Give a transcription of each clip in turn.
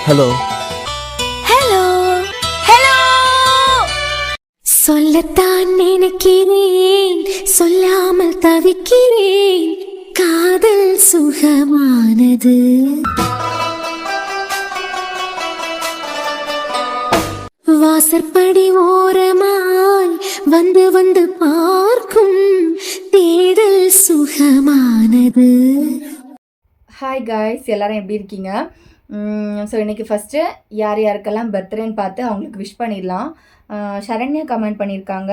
Hello hello hello சொல்லத்தான் நினைக்கிறேன், சொல்லாமல் தவிக்கிறேன். காதல் சுகமானது. வாசற்படி ஓரமாய் வந்து வந்து பார்க்கும் தேடல் சுகமானது. ஹாய் காய்ஸ், எல்லாரும் எப்படி இருக்கீங்க? ஸோ இன்றைக்கி ஃபஸ்ட்டு யார் யாருக்கெல்லாம் பர்த்டேன்னு பார்த்து அவங்களுக்கு விஷ் பண்ணிடலாம். சரண்யா கமெண்ட் பண்ணியிருக்காங்க,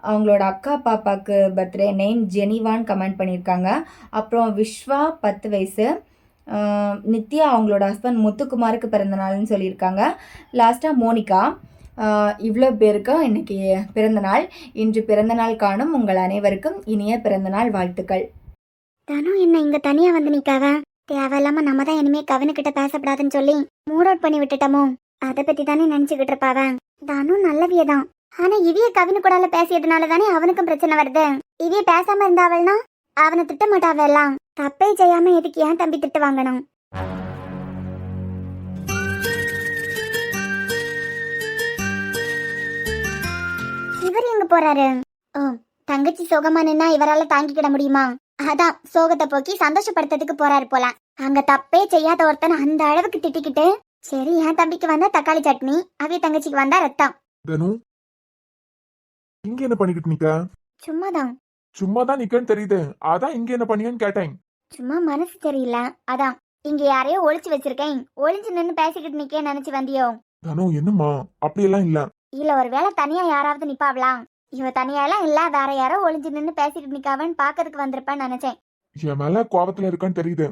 அவங்களோட அக்கா பாப்பாவுக்கு பர்த்டே, நேம் ஜெனிவான்னு கமெண்ட் பண்ணியிருக்காங்க. அப்புறம் விஸ்வா 10 வயசு, நித்யா அவங்களோட ஹஸ்பண்ட் முத்துக்குமாருக்கு பிறந்தநாள்னு சொல்லியிருக்காங்க. லாஸ்ட்டாக மோனிகா. இவ்வளோ பேருக்கு இன்றைக்கி பிறந்தநாள். இன்று பிறந்தநாள் காணும் உங்கள் அனைவருக்கும் இனிய பிறந்தநாள் வாழ்த்துக்கள். தனு என்ன இங்க தனியா வந்து நிக்காவ? தேவையில்லாம நம்ம தான் இனிமே கவினுக்கிட்ட பேசப்படாதுன்னு சொல்லி மூட் அவுட் பண்ணி விட்டுட்டோமோ? அதை பத்தி தானே நினைச்சுக்கிட்டு இருப்பாவ. தனு நல்லவியதான், ஆனா இவிய கவினு கூடால பேசியதுனால தானே அவனுக்கும் பிரச்சனை வருது. இவிய பேசாம இருந்தாவள்னா அவனை திட்ட மாட்டாவெல்லாம். தப்பே செய்யாம எதுக்கு ஏன் தம்பி திட்டு வாங்கணும்? இவர் எங்க போறாரு? ஓ, தங்கச்சி சோகமா நின்னா இவரால தாங்கிக்கிட முடியுமா? அதான் சோகத்தை போக்கி சந்தோஷப்படுத்துறதுக்கு போறாரு போல. அங்க தப்பே செய்யாத ஒருத்தன் அந்த அளவுக்கு திட்டிக்கிட்டு, சரி என் தம்பிக்கு வந்தா தக்காளி சட்னி, அவிய தங்கச்சிக்கு வந்தா ரத்தம். தனு, இங்க என்ன பண்ணிக்கிட்டு நிக்க? சும்மாதான். சும்மாதான் நிக்கன்னு தெரியுது, அதான் இங்க என்ன பண்ணியன்னு கேட்டேன். சும்மா மனசு சரியில்லை, அதான். இங்க யாரையோ ஒளிச்சு வச்சிருக்கேன், ஒளிஞ்சு நின்னு பேசிக்கிட்டு நிக்க நினைச்சு வந்தியோ? தனு என்னம்மா, அப்படியெல்லாம் இல்ல. இல்ல ஒருவேளை தனியா யாராவது நிப்பாவலாம். இவ தனியாலாம் இல்ல, வேற யாரோ ஒளிஞ்சு நின்னு பேசிக்கிட்டு நிக்காவன்னு பாக்கிறதுக்கு வந்திருப்பான்னு நினைச்சேன். என் மேல கோவத்துல இருக்கான்னு தெரியுது.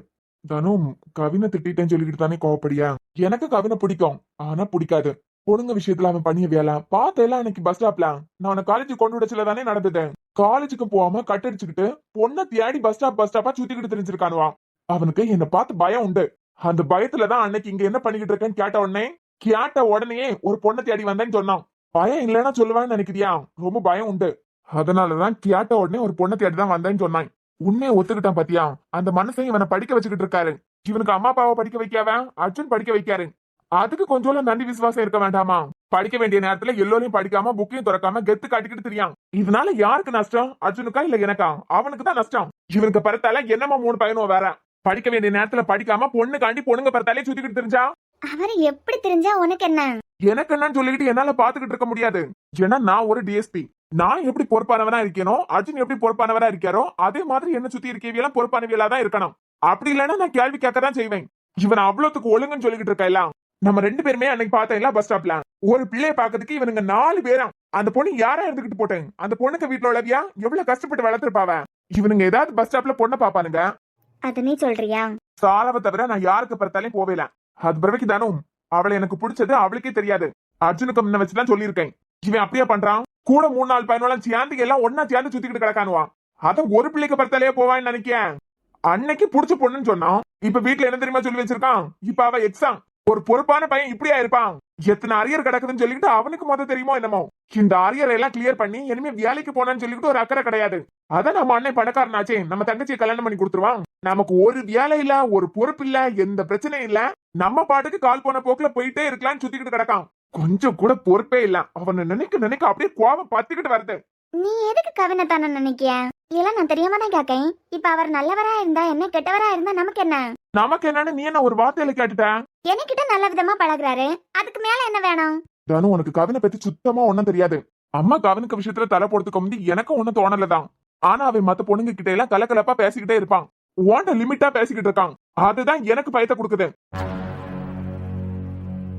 தனு, கவினை திட்டேன்னு சொல்லிக்கிட்டு தானே கோவப்படியா? எனக்கு கவினை பிடிக்கும், ஆனா பிடிக்காது. பொண்ணுங்க விஷயத்துல அவன் பண்ணிய வேலை பார்த்தெல்லாம் அன்னைக்கு பஸ் ஸ்டாப்ல நான் அவனை காலேஜுக்கு கொண்டு விடச்சுல தானே நடந்தது. காலேஜுக்கு போகாம கட்டடிச்சுக்கிட்டு பொண்ணை தேடி பஸ் ஸ்டாப்பா சுத்திக்கிட்டு தெரிஞ்சிருக்கானுவா. அவனுக்கு என்ன பார்த்து பயம் உண்டு. அந்த பயத்துலதான் அன்னைக்கு இங்க என்ன பண்ணிக்கிட்டு இருக்கேன்னு கேட்ட உடனே ஒரு பொண்ணை தேடி வந்தேன்னு சொன்னான். பயம் இல்லைன்னா சொல்லுவான்னு நினைக்கிறியா? ரொம்ப பயம் உண்டு. அதனாலதான் கேட்ட உடனே ஒரு பொண்ணை தேடி தான் வந்தேன்னு சொன்னான். உண்மையை ஒத்துக்கிட்டான் பாத்தியா? அந்த மனுஷன் இவனை படிக்க வச்சுக்கிட்டு இருக்காரு. இவனுக்கு அம்மா அப்பாவை படிக்க வைக்காவ அர்ஜுன் படிக்க வைக்காரு. அதுக்கு கொஞ்சம் நன்றி விசுவாசம் இருக்க வேண்டாமா? படிக்க வேண்டிய நேரத்துல எல்லோரையும் படிக்காம புக்கையும் திறக்காம கெத்து காட்டிக்கிட்டு தெரியும். இதனால யாருக்கு நஷ்டம்? அர்ஜுனுக்கா இல்ல எனக்கா? அவனுக்கு தான் நஷ்டம். இவனுக்கு பிறத்தால என்னமா 3 பையனும் வேற. படிக்க வேண்டிய நேரத்துல படிக்காம பொண்ணுங்க பிறத்தாலே சுத்திக்கிட்டு தெரிஞ்சா அவரு எப்படி தெரிஞ்சா உனக்கு என்ன? எனக்கு என்னன்னு சொல்லிக்கிட்டு என்னால பாத்துக்கிட்டு இருக்க முடியாது. ஏன்னா நான் ஒரு டிஎஸ்பி. நான் எப்படி பொறுப்பானவனா இருக்கேனோ, அர்ஜுன் எப்படி பொறுப்பானவரா இருக்காரோ, அதே மாதிரி என்ன சுத்தி இருக்கவியெல்லாம் பொறுப்பானவியலா தான் இருக்கணும். அப்படி இல்லைன்னா நான் கேள்வி கேட்கதான் செய்வேன். இவன் அவ்வளவுக்கு ஒழுங்குன்னு சொல்லிக்கிட்டு இருக்கா எல்லாம். நம்ம 2 பேருமே அன்னைக்கு பார்த்தேன் பஸ் ஸ்டாப்ல. ஒரு பிள்ளைய பாக்கிறதுக்கு இவனுங்க 4 பேரும். அந்த பொண்ணு யாரா இருந்துகிட்டு போட்டேன். அந்த பொண்ணுக்கு வீட்டுல உள்ளவியா எவ்வளவு கஷ்டப்பட்டு வளர்த்துருப்பாவ. இவனுங்க ஏதாவது பஸ் ஸ்டாப்ல பொண்ணை பாப்பானுங்க. அது நீ சொல்றியா? சாலாவை தவிர நான் யாருக்கு பார்த்தாலும் போவேல. அது பிறகு தானும் அவளை எனக்கு பிடிச்சது அவளுக்கே தெரியாது. அர்ஜுனுக்கு முன்ன வச்சுதான் சொல்லியிருக்கேன். இவன் அப்படியே பண்றான். கூட 3-4 பையனோட சேர்ந்து எல்லாம் ஒன்னா சேர்ந்து சுத்திக்கிட்டு கிடக்கானுவான். அத ஒரு பிள்ளைக்கு பார்த்தாலே போவான்னு நினைக்கேன். அன்னைக்கு புடிச்ச பொண்ணுன்னு சொன்னான். இப்ப வீட்டுல என்ன தெரியுமா சொல்லி வச்சிருக்கான்? இப்ப அவ எக்ஸாம். ஒரு பொறுப்பான பையன் இப்படியா இருப்பான்? எத்தனை அரியர் கிடக்குதுன்னு சொல்லிட்டு அவனுக்கு மொத்தம் தெரியுமோ என்னமோ. இந்த அரியர் எல்லாம் கிளியர் பண்ணி இனிமே வேலைக்கு போனான்னு சொல்லிட்டு ஒரு அக்கறை கிடையாது. அதான் நம்ம அண்ணன் பணக்காரனாச்சே, நம்ம தங்கச்சியை கல்யாணம் பண்ணி கொடுத்துருவான். நமக்கு ஒரு வேலை இல்ல, ஒரு பொறுப்பு இல்ல, எந்த பிரச்சனையும் இல்ல. நம்ம பாட்டுக்கு கால் போன போக்குல போயிட்டே இருக்கலாம்னு சுத்திக்கிட்டு கிடக்கான். கொஞ்சம் கூட பொறுப்பே இல்ல. அவனை நினைக்க அப்படியே கோபம் பத்திக்கிட்டு வருது. நீ எதுக்கு கவினை தானே நினைக்கிய? இதெல்லாம் நான் தெரியாம தான் கேட்கேன். இப்ப அவர் நல்லவரா இருந்தா என்ன, கெட்டவரா இருந்தா நமக்கு என்ன? நமக்கு என்னன்னு நீ என்ன ஒரு வார்த்தையில கேட்டுட்ட? என்கிட்ட நல்ல விதமா பழகுறாரு, அதுக்கு மேல என்ன வேணும்? தானு, உனக்கு கவினை பத்தி சுத்தமா ஒண்ணும் தெரியாது. அம்மா கவினுக்கு விஷயத்துல தலை போடுறதுக்கு முந்தி எனக்கும் ஒண்ணும் தோணலதான். ஆனா அவன் மத்த பொண்ணுங்க கிட்ட எல்லாம் கலக்கலப்பா பேசிக்கிட்டே இருப்பான். ஓண்ட லிமிட்டா பேசிக்கிட்டு இருக்கான். அதுதான் எனக்கு பயத்தை கொடுக்குது.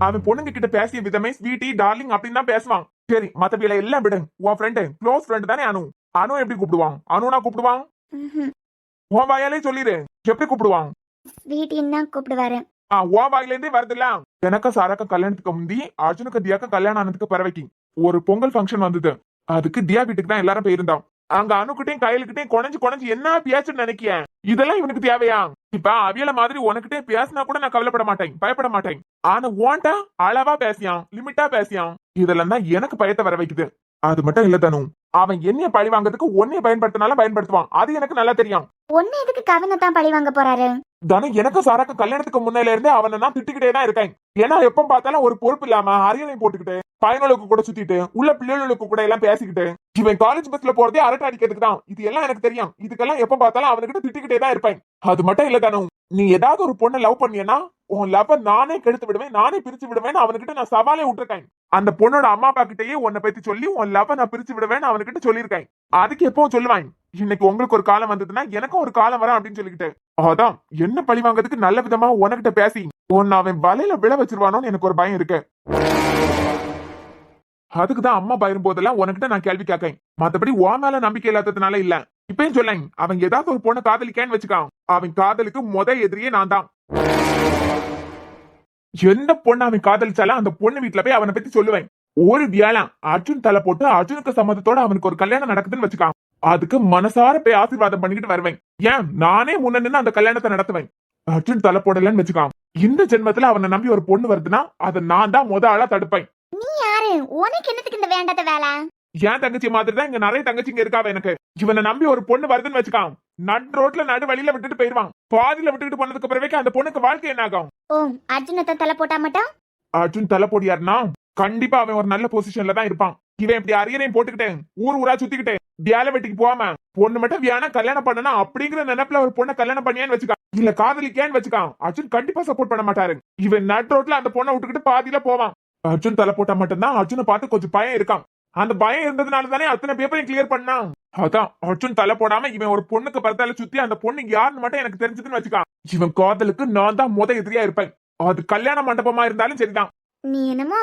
அவன் பொண்ணுங்க கிட்ட பேசிய விதமே ஸ்வீட்டி டார்லிங் அப்படின்னு தான் பேசுவான். சரி, மத்த வேலை எல்லாம் விடு. உன் ஃப்ரெண்டு, க்ளோஸ் ஃப்ரெண்டு தானே அனு. அனு எப்படி கூப்பிடுவான்? அனுனா கூப்பிடுவான்? உன் வாயாலே சொல்லிடு, எப்படி கூப்பிடுவான்? ஸ்வீட்டின்னு தான் கூப்பிடுவாரு. உன் வாயில இருந்தே வருதுல்ல. எனக்கு சாராக்க கல்யாணத்துக்கு முந்தி அர்ஜுனுக்கு தியாக்க கல்யாணம் ஆனதுக்கு பிறவைக்கு ஒரு பொங்கல் ஃபங்க்ஷன் வந்தது. அதுக்கு தியா வீட்டுக்கு தான் எல்லாரும் போயிருந்தோம். அங்க அணுக்கிட்டையும் கையிலுக்கிட்டையும் குறைஞ்சு என்ன பேசுன்னு நினைக்கிய? இதெல்லாம் இவனுக்கு தேவையா? இப்ப அவியல மாதிரி உனக்கிட்டே பேசினா கூட நான் கவலைப்பட மாட்டேன், பயப்பட மாட்டேன். ஆனா ஓன்டா அளவா பேசியான், லிமிட்டா பேசியான். இதெல்லாம் தான் எனக்கு பயத்தை வர வைக்குது. அது மட்டும் இல்ல தனு, அவன் என்னைய பழி வாங்கறதுக்கு ஒன்னைய பயன்படுத்தினாலும் பயன்படுத்துவான். அது எனக்கு நல்லா தெரியும். ஒன்னு எதுக்கு கவினை தான் பழி வாங்க போறாரு? தானே எனக்கும் சாராக்கு கல்யாணத்துக்கு முன்னையில இருந்தே அவனை நான் திட்டிக்கிட்டே தான் இருக்கேன். ஏன்னா எப்ப பார்த்தாலும் ஒரு பொறுப்பு இல்லாம அரியணை போட்டுக்கிட்டு பையனுக்கு கூட சுத்திட்டு உள்ள பிள்ளைகளுக்கு கூட எல்லாம் பேசிக்கிட்டு இவன் காலேஜ் பஸ்ல போறதே அரட்டை அடிக்கிறதுக்கு தான். இது எல்லாம் எனக்கு தெரியும். இதுக்கெல்லாம் எப்ப பார்த்தாலும் அவனுக்கிட்ட திட்டிக்கிட்டே தான் இருப்பேன். அது மட்டும் இல்ல தானு, நீ ஏதாவது ஒரு பொண்ணை லவ் பண்ணியனா உன் லவ் நானே கெடுத்து விடுவேன், நானே பிரிச்சு விடுவேன் அவனுக்கிட்ட நான் சவாலே விட்டுருக்கேன். அந்த பொண்ணோட அம்மா அப்பா கிட்டயே உன்னை பத்தி சொல்லி உன் லவ் நான் பிரிச்சு விடுவேன் அவனுக்கிட்ட சொல்லியிருக்கேன். அதுக்கு எப்பவும் சொல்லுவாங்க, இன்னைக்கு உங்களுக்கு ஒரு காலம் வந்ததுன்னா எனக்கும் ஒரு காலம் வரும் அப்படின்னு சொல்லிக்கிட்டு. அதான் என்ன பழி வாங்கிறதுக்கு நல்ல விதமா உனக்கிட்ட பேசி உன்னை அவன் வலையில விழ வச்சிருவானோன்னு எனக்கு ஒரு பயம் இருக்கு. அதுக்குதான் அம்மா பயிரும் போதெல்லாம் உனக்கிட்ட நான் கேள்வி கேட்கேன். மத்தபடி உன் மேல நம்பிக்கை இல்லாததுனால இல்ல. இப்பயும் சொல்லேன், அவன் ஏதாவது ஒரு பொண்ணை காதலிக்கான்னு வச்சுக்கான், அவன் காதலுக்கு எதிரியே நான் தான். எந்த பொண்ணு அவன் காதலிச்சாலும் அந்த பொண்ணு வீட்டுல போய் அவனை பத்தி சொல்லுவேன். ஒரு வியாழம் அர்ஜுன் தலை போட்டு அர்ஜுனுக்கு சம்மதத்தோட அவனுக்கு ஒரு கல்யாணம் நடக்குதுன்னு வச்சுக்கான், அதுக்கு மனசார போய் ஆசீர்வாதம் பண்ணிக்கிட்டு வருவேன். ஏன் நானே முன்ன நின்று அந்த கல்யாணத்தை நடத்துவேன். அர்ஜுன் தலை போடலன்னு வச்சுக்கான், இந்த ஜென்மத்துல அவனை நம்பி ஒரு பொண்ணு வருதுன்னா அதை நான் தான் ஆளா தடுப்பேன். நீ யாரு? உனக்கு என்னத்துக்கு இந்த வேண்டாத வேலை? ஏன் தங்கச்சி மாதிரி தான் இங்க நிறைய தங்கச்சிங்க இருக்காவ எனக்கு. இவனை நம்பி ஒரு பொண்ணு வருதுன்னு வச்சுக்கான், நடு ரோட்ல நடு வழியில விட்டுட்டு போயிருவான். பாதியில விட்டுட்டு போனதுக்கு பிறகு அந்த பொண்ணுக்கு வாழ்க்கை என்ன ஆகும்? ஓ, அர்ஜுனத்தை தலை போட்டா மட்டும்? அர்ஜுன் தலை போடியாருன்னா கண்டிப்பா அவன் ஒரு நல்ல பொசிஷன்ல தான் இருப்பான். இவன் இப்படி அரியணையும் போட்டுக்கிட்டேன் ஊர் ஊரா சுத்திக்கிட்டேன் வியாழ வெட்டிக்கு போகாம பொண்ணு மட்டும் வியானா கல்யாணம் பண்ணனா அப்படிங்கிற நினைப்புல ஒரு பொண்ணை கல்யாணம் பண்ணியான்னு வச்சுக்கான், இல்ல காதலிக்கான்னு வச்சுக்கான், அர்ஜுன் கண்டிப்பா சப்போர்ட் பண்ண மாட்டாரு. இவன் நடு ரோட்ல அந்த பொண்ணை விட்டுக்கிட்டு பாதியில போவான். அர்ஜுன் தலை போட்டா மட்டும்தான் அர்ஜுனை பார்த்து கொஞ்சம் பயம் இருக்கான். அந்த பயம் இருந்ததுனால தானே அத்தனை பேப்பரையும் கிளியர் பண்ணான். அதான் அர்ஜுன் தலை போடாம இவன் ஒரு பொண்ணுக்கு பரத்தால சுத்தி அந்த பொண்ணு யாருன்னு மட்டும் எனக்கு தெரிஞ்சதுன்னு வச்சுக்கான், இவன் காதலுக்கு நான் தான் எதிரியா இருப்பேன். அது கல்யாண மண்டபமா இருந்தாலும் சரிதான். நீ என்னமோ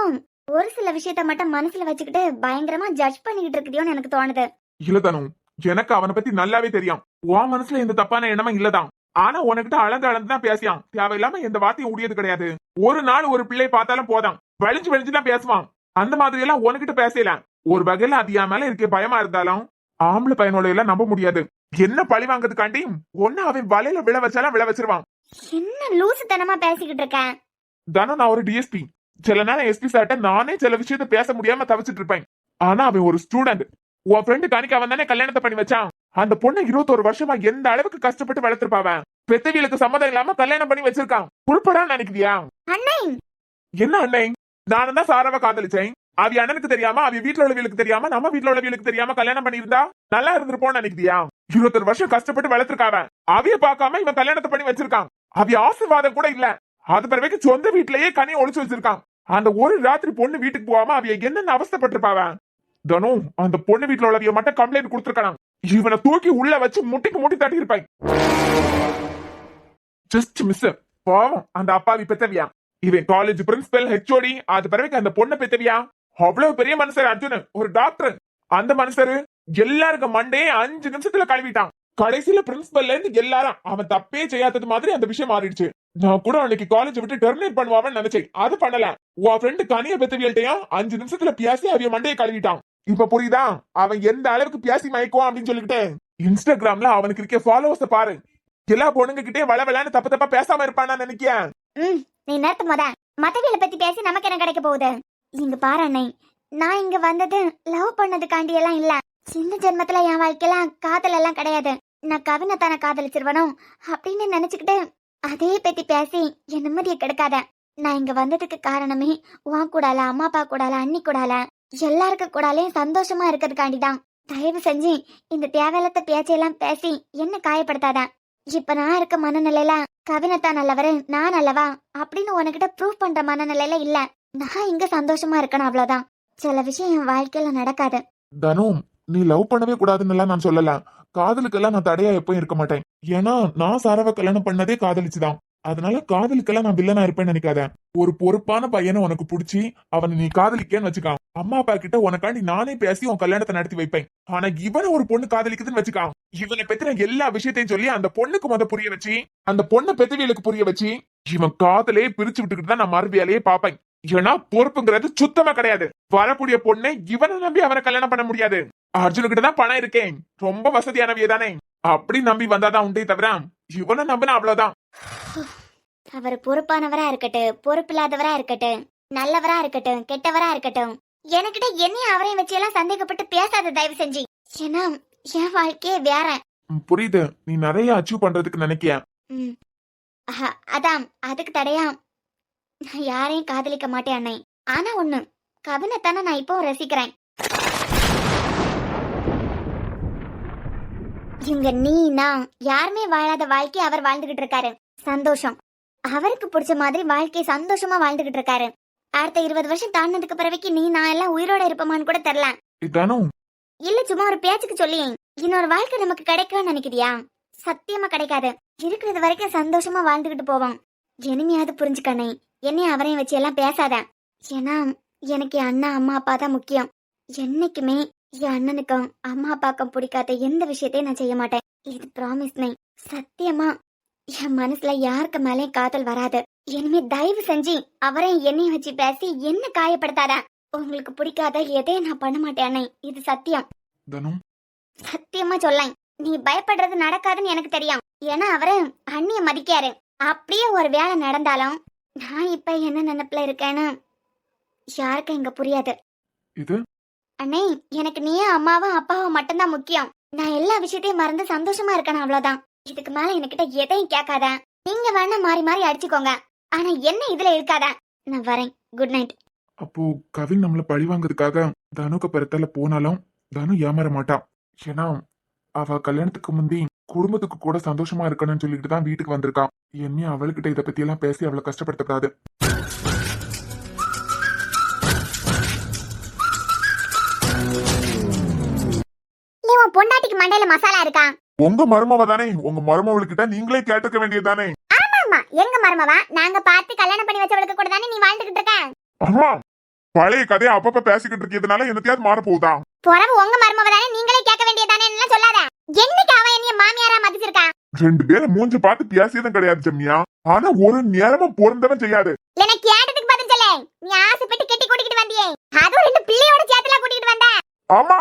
ஒரு சில விஷயத்த மட்டும் மனசுல வச்சுக்கிட்டு பயங்கரமா ஜட்ஜ் பண்ணிக்கிட்டு இருக்குதியோன்னு எனக்கு தோணுது. இல்லதானும், எனக்கு அவனை பத்தி நல்லாவே தெரியும். உன் மனசுல எந்த தப்பான எண்ணமும் இல்லதான். ஆனா உனக்கிட்ட அளந்துதான் பேசியான். தேவையில்லாம எந்த வார்த்தையும் உடையது கிடையாது. ஒரு நாள் ஒரு பிள்ளை பார்த்தாலும் போதான் வலிஞ்சுதான் பேசுவான். அந்த மாதிரி எல்லாம் உனக்கிட்ட பேசல. ஒரு வகையில அது என் மேல இருக்க பயமா இருந்தாலும் ஆம்பளை பையனோட எல்லாம் நம்ப முடியாது. என்ன பழி வாங்கறதுக்காண்டி ஒன்னு அவன் வலையில விழ வச்சாலும் விழ வச்சிருவான். என்ன லூசுத்தனமா பேசிக்கிட்டு இருக்கேன். தானே நான் ஒரு டிஎஸ்பி. சில நேரம் எஸ்பி சார்ட்ட நானே சில விஷயத்த பேச முடியாம தவிச்சிட்டு இருப்பேன். ஆனா அவன் ஒரு ஸ்டூடெண்ட். உன் ஃப்ரெண்டு கணிக்க அவன் தானே கல்யாணத்தை பண்ணி வச்சான். அந்த பொண்ணு 21 வருஷமா எந்த அளவுக்கு கஷ்டப்பட்டு வளர்த்திருப்பாவன். பெத்தவியலுக்கு சம்மதம் இல்லாம கல்யாணம் பண்ணி வச்சிருக்கான். உள்படா நினைக்கிறியா? அண்ணே என்ன அண்ணே? நானும் தான் சாராவை காதலிச்சேன். அவ அண்ணனுக்கு தெரியாம அவ வீட்டுல உள்ளவங்களுக்கு தெரியாம நம்ம வீட்டுல உள்ளவங்களுக்கு தெரியாம கல்யாணம் பண்ணியிருந்தா நல்லா இருந்திருப்போம்னு நினைக்கிறியா? 21 வருஷம் கஷ்டப்பட்டு வளர்த்திருக்காவன். அவைய பார்க்காம இவன் கல்யாணத்தை பண்ணி வச்சிருக்கான். அவைய ஆசீர்வாதம் கூட இல்ல. அது பிறகு சொந்த வீட்லயே கனி ஒளிச்சு வச்சிருக்கான். அந்த ஒரு ராத்திரி பொண்ணு வீட்டுக்கு போகாம அவைய என்னென்ன அவஸ்தப்பட்டிருப்பாவன். தனும் அந்த பொண்ணு வீட்டுல உள்ளவிய மட்டும் கம்ப்ளைண்ட் கொடுத்திருக்கான். இவனை தூக்கி உள்ள வச்சு முட்டிக்கு முட்டி தட்டி இருப்பான். Just miss. பாவம் அந்த அப்பாவி பெத்தவியா. இவன் காலேஜ் பிரின்சிபல் ஹெச்ஓடி. அது பிறகு அந்த பொண்ணை பெத்தவியா. அவ்வளவு பெரிய மனுஷர் அர்ஜுன், ஒரு டாக்டர். அந்த மனுஷரு எல்லாருக்கும் மண்டே 5 நிமிஷத்துல கழுவிட்டான். கடைசியில பிரின்சிபல்ல இருந்து எல்லாரும் அவன் தப்பே செய்யாதது மாதிரி அந்த விஷயம் மாறிடுச்சு. நான் கூட அன்னைக்கு காலேஜ் விட்டு டெர்மினேட் பண்ணுவான்னு நினைச்சேன். அது பண்ணல. உன் ஃப்ரெண்டு கனிய பெத்தவியல்ட்டையும் 5 நிமிஷத்துல பேசி அவிய மண்டையை கழுவிட்டான். இப்ப புரியுதா அவன் எந்த அளவுக்கு பேசி மயக்குவான் அப்படின்னு சொல்லிட்டு. இன்ஸ்டாகிராம்ல அவனுக்கு இருக்க ஃபாலோவர்ஸ பாரு. எல்லா பொண்ணுங்க கிட்டே வளவலான்னு தப்பு தப்பா பேசாம இருப்பானா நினைக்கிறேன். நீ நேரத்து மத்தவியலை பத்தி பேசி நமக்கு என்ன கிடைக்க போகுது? இங்க பாரு அண்ணே, நான் இங்க வந்தது லவ் பண்ணதுக்காண்டி எல்லாம் இல்ல. சின்ன ஜென்மத்துல என் வாழ்க்கையில காதல் எல்லாம் கிடையாது. நான் கவினை தானே காதலிச்சிருவனும் அப்படின்னு நினைச்சுக்கிட்டு அதே பத்தி பேசி என் நிம்மதியை கெடுக்காத. நான் இங்க வந்ததுக்கு காரணமே உன் கூடால, அம்மா அப்பா கூடால, அண்ணி கூடால, எல்லாருக்கு கூடாலையும் சந்தோஷமா இருக்கிறதுக்காண்டிதான். தயவு செஞ்சு இந்த தேவையில்லாத பேச்சையெல்லாம் பேசி என்ன காயப்படுத்தாத. இப்ப நான் இருக்க மனநிலையில கவினத்தான் நல்லவரு, நான் நல்லவா அப்படின்னு உனக்கிட்ட ப்ரூவ் பண்ற மனநிலையில இல்ல. நான் இங்க சந்தோஷமா இருக்கணும், அவ்வளவுதான். சில விஷயம் என் வாழ்க்கையில நடக்காது. தனும், நீ லவ் பண்ணவே கூடாதுன்னு நான் சொல்லல. காதலுக்கெல்லாம் நான் தடையா எப்பவும் இருக்க மாட்டேன். ஏன்னா நான் சாராவை கல்யாணம் பண்ணதே காதலிச்சுதான். அதனால காதலுக்கெல்லாம் நான் வில்லனா இருப்பேன்னு நினைக்காத. ஒரு பொறுப்பான பையனை உனக்கு பிடிச்சி அவனை நீ காதலிக்கன்னு வச்சுக்கான். அம்மா அப்பா கிட்ட உனக்காண்டி நானே பேசி உன் கல்யாணத்தை நடத்தி வைப்பேன். ஆனா இவனை ஒரு பொண்ணு காதலிக்குதுன்னு வச்சுக்கான். இவனை பத்தின எல்லா விஷயத்தையும் சொல்லி அந்த பொண்ணுக்கு புரிய வச்சு அந்த பொண்ணை பெத்தவியலுக்கு புரிய வச்சு இவன் காதலே பிரிச்சு விட்டுக்கிட்டு தான் நான் மறுவியாலேயே பாப்பேன். ஏன்னா பொறுப்புங்கிறது சுத்தமா கிடையாது. வரக்கூடிய பொண்ணை இவனை நம்பி அவனை கல்யாணம் பண்ண முடியாது. அர்ஜுனுக்கிட்ட தான் பணம் இருக்கேன், ரொம்ப வசதியானவியே தானே, அப்படி நம்பி வந்தாதான் உண்டே தவிர இவனை நம்பினா அவ்வளவுதான். அவர் பொறுப்பானவரா இருக்கட்டும், பொறுப்பில்லாதவரா இருக்கட்டும், நல்லவரா இருக்கட்டும், கெட்டவரா இருக்கட்டும், என்கிட்ட என்னையும் அவரையும் வச்சு எல்லாம் சந்தேகப்பட்டு பேசாத தயவு செஞ்சு. ஏன்னா என் வாழ்க்கையே வேற. புரியுது, நீ நிறைய அச்சீவ் பண்றதுக்கு நினைக்கிய. அதான் அதுக்கு தடையா நான் யாரையும் காதலிக்க மாட்டேன் அண்ணே. ஆனா ஒண்ணு, கவினைத்தானே நான் இப்போ ரசிக்கிறேன். இங்க நீ நான் யாருமே வாழாத வாழ்க்கை அவர் வாழ்ந்துகிட்டு இருக்காரு. சந்தோஷம். அவருக்கு பிடிச்ச மாதிரி வாழ்க்கை சந்தோஷமா வாழ்ந்துகிட்டு இருக்காரு. அடுத்த 20 வருஷம் தாண்டினதுக்கு பிறகு நீ நான் எல்லாம் உயிரோட இருப்போமான்னு கூட தெரியல. தனு, இல்ல சும்மா ஒரு பேச்சுக்கு சொல்லி இன்னொரு வாழ்க்கை நமக்கு கிடைக்கும்னு நினைக்கிறியா? சத்தியமா கிடைக்காது. இருக்கிறது வரைக்கும் சந்தோஷமா வாழ்ந்துகிட்டு போவோம். இனிமையாவது புரிஞ்சுக்கணே. என்னையும் அவரையும் வச்சு எல்லாம் பேசாத. ஏன்னா எனக்கு என் அண்ணா அம்மா அப்பா தான் முக்கியம். என்னைக்குமே என் அண்ணனுக்கும் அம்மா அப்பாக்கும் பிடிக்காத எந்த விஷயத்தையும் நான் செய்ய மாட்டேன். இது ப்ராமிஸ்னே. சத்தியமா என் மனசுல யாருக்கு மேலேயும் காதல் வராது. இனிமே தயவு செஞ்சு அவரையும் என்னையும் வச்சு பேசி என்ன காயப்படுத்தாத. உங்களுக்கு பிடிக்காத எதையும் நான் பண்ண மாட்டேனே. இது சத்தியம். தனு, சத்தியமா சொல்லேன். நீ பயப்படுறது நடக்காதுன்னு எனக்கு தெரியும். ஏன்னா அவரு அண்ணிய மதிக்காரு. அப்படியே ஒரு வேலை நடந்தாலும் நான் இப்ப என்ன நினைப்புல இருக்கேன்னு யாருக்கும் இங்க புரியாது. இது அண்ணே, எனக்கு நீயே அம்மாவும் அப்பாவும் மட்டும்தான் முக்கியம். நான் எல்லா விஷயத்தையும் மறந்து சந்தோஷமா இருக்கணும், அவ்வளவுதான். இதுக்கு மேல என்கிட்ட எதையும் கேட்காத. நீங்க வேணா மாறி மாறி அடிச்சுக்கோங்க. ஆனா என்ன இதுல இருக்காத. நான் வரேன். Good night. அப்போ கவின் நம்மள பழி வாங்குறதுக்காக தனுக்கு பிறத்தால போனாலும் தனு ஏமாற மாட்டான். ஏன்னா அவ கல்யாணத்துக்கு முந்தி குடும்பத்துக்கு கூட சந்தோஷமா இருக்கணும்னு சொல்லிட்டு தான் வீட்டுக்கு வந்திருக்கான். என்னையும் அவளுக்கிட்ட இதை பத்தி எல்லாம் பேசி அவளை கஷ்டப்படுத்தக்கூடாது. பொண்டாட்டிக்கு மண்டையில மசாலா இருக்கா? உங்க மருமவ தானே, உங்க மருமவளுக்கிட்ட நீங்களே கேட்டுக்க வேண்டியதுதானே. ஆமா, எங்க மருமவா? நாங்க பார்த்து கல்யாணம் பண்ணி வச்சவளுக்கு கூட தானே நீ வாழ்ந்துகிட்டு இருக்க. ஆமா, பழைய கதையை அப்பப்ப பேசிக்கிட்டு இருக்கிறதுனால என்னத்தையாவது மாற போகுதா? பொறவு உங்க மருமவ தானே, நீங்களே கேட்க வேண்டியதானே சொல்லாத. என்னைக்கு அவ என்னைய மாமியாரா மதிச்சிருக்கா? 2 பேரும் மூஞ்சி பார்த்து பேசியதும் கிடையாது ஜம்மியா. ஆனா ஒரு நேரமும் பொருந்தவன் செய்யாது. எனக்கு கேட்டதுக்கு பதில் சொல்லு. நீ ஆசைப்பட்டு கெட்டி கூட்டிட்டு வந்தியே, அதுவும் 2 பிள்ளையோட சேர்த்துல கூட்டிட்டு வந்த. ஆமா,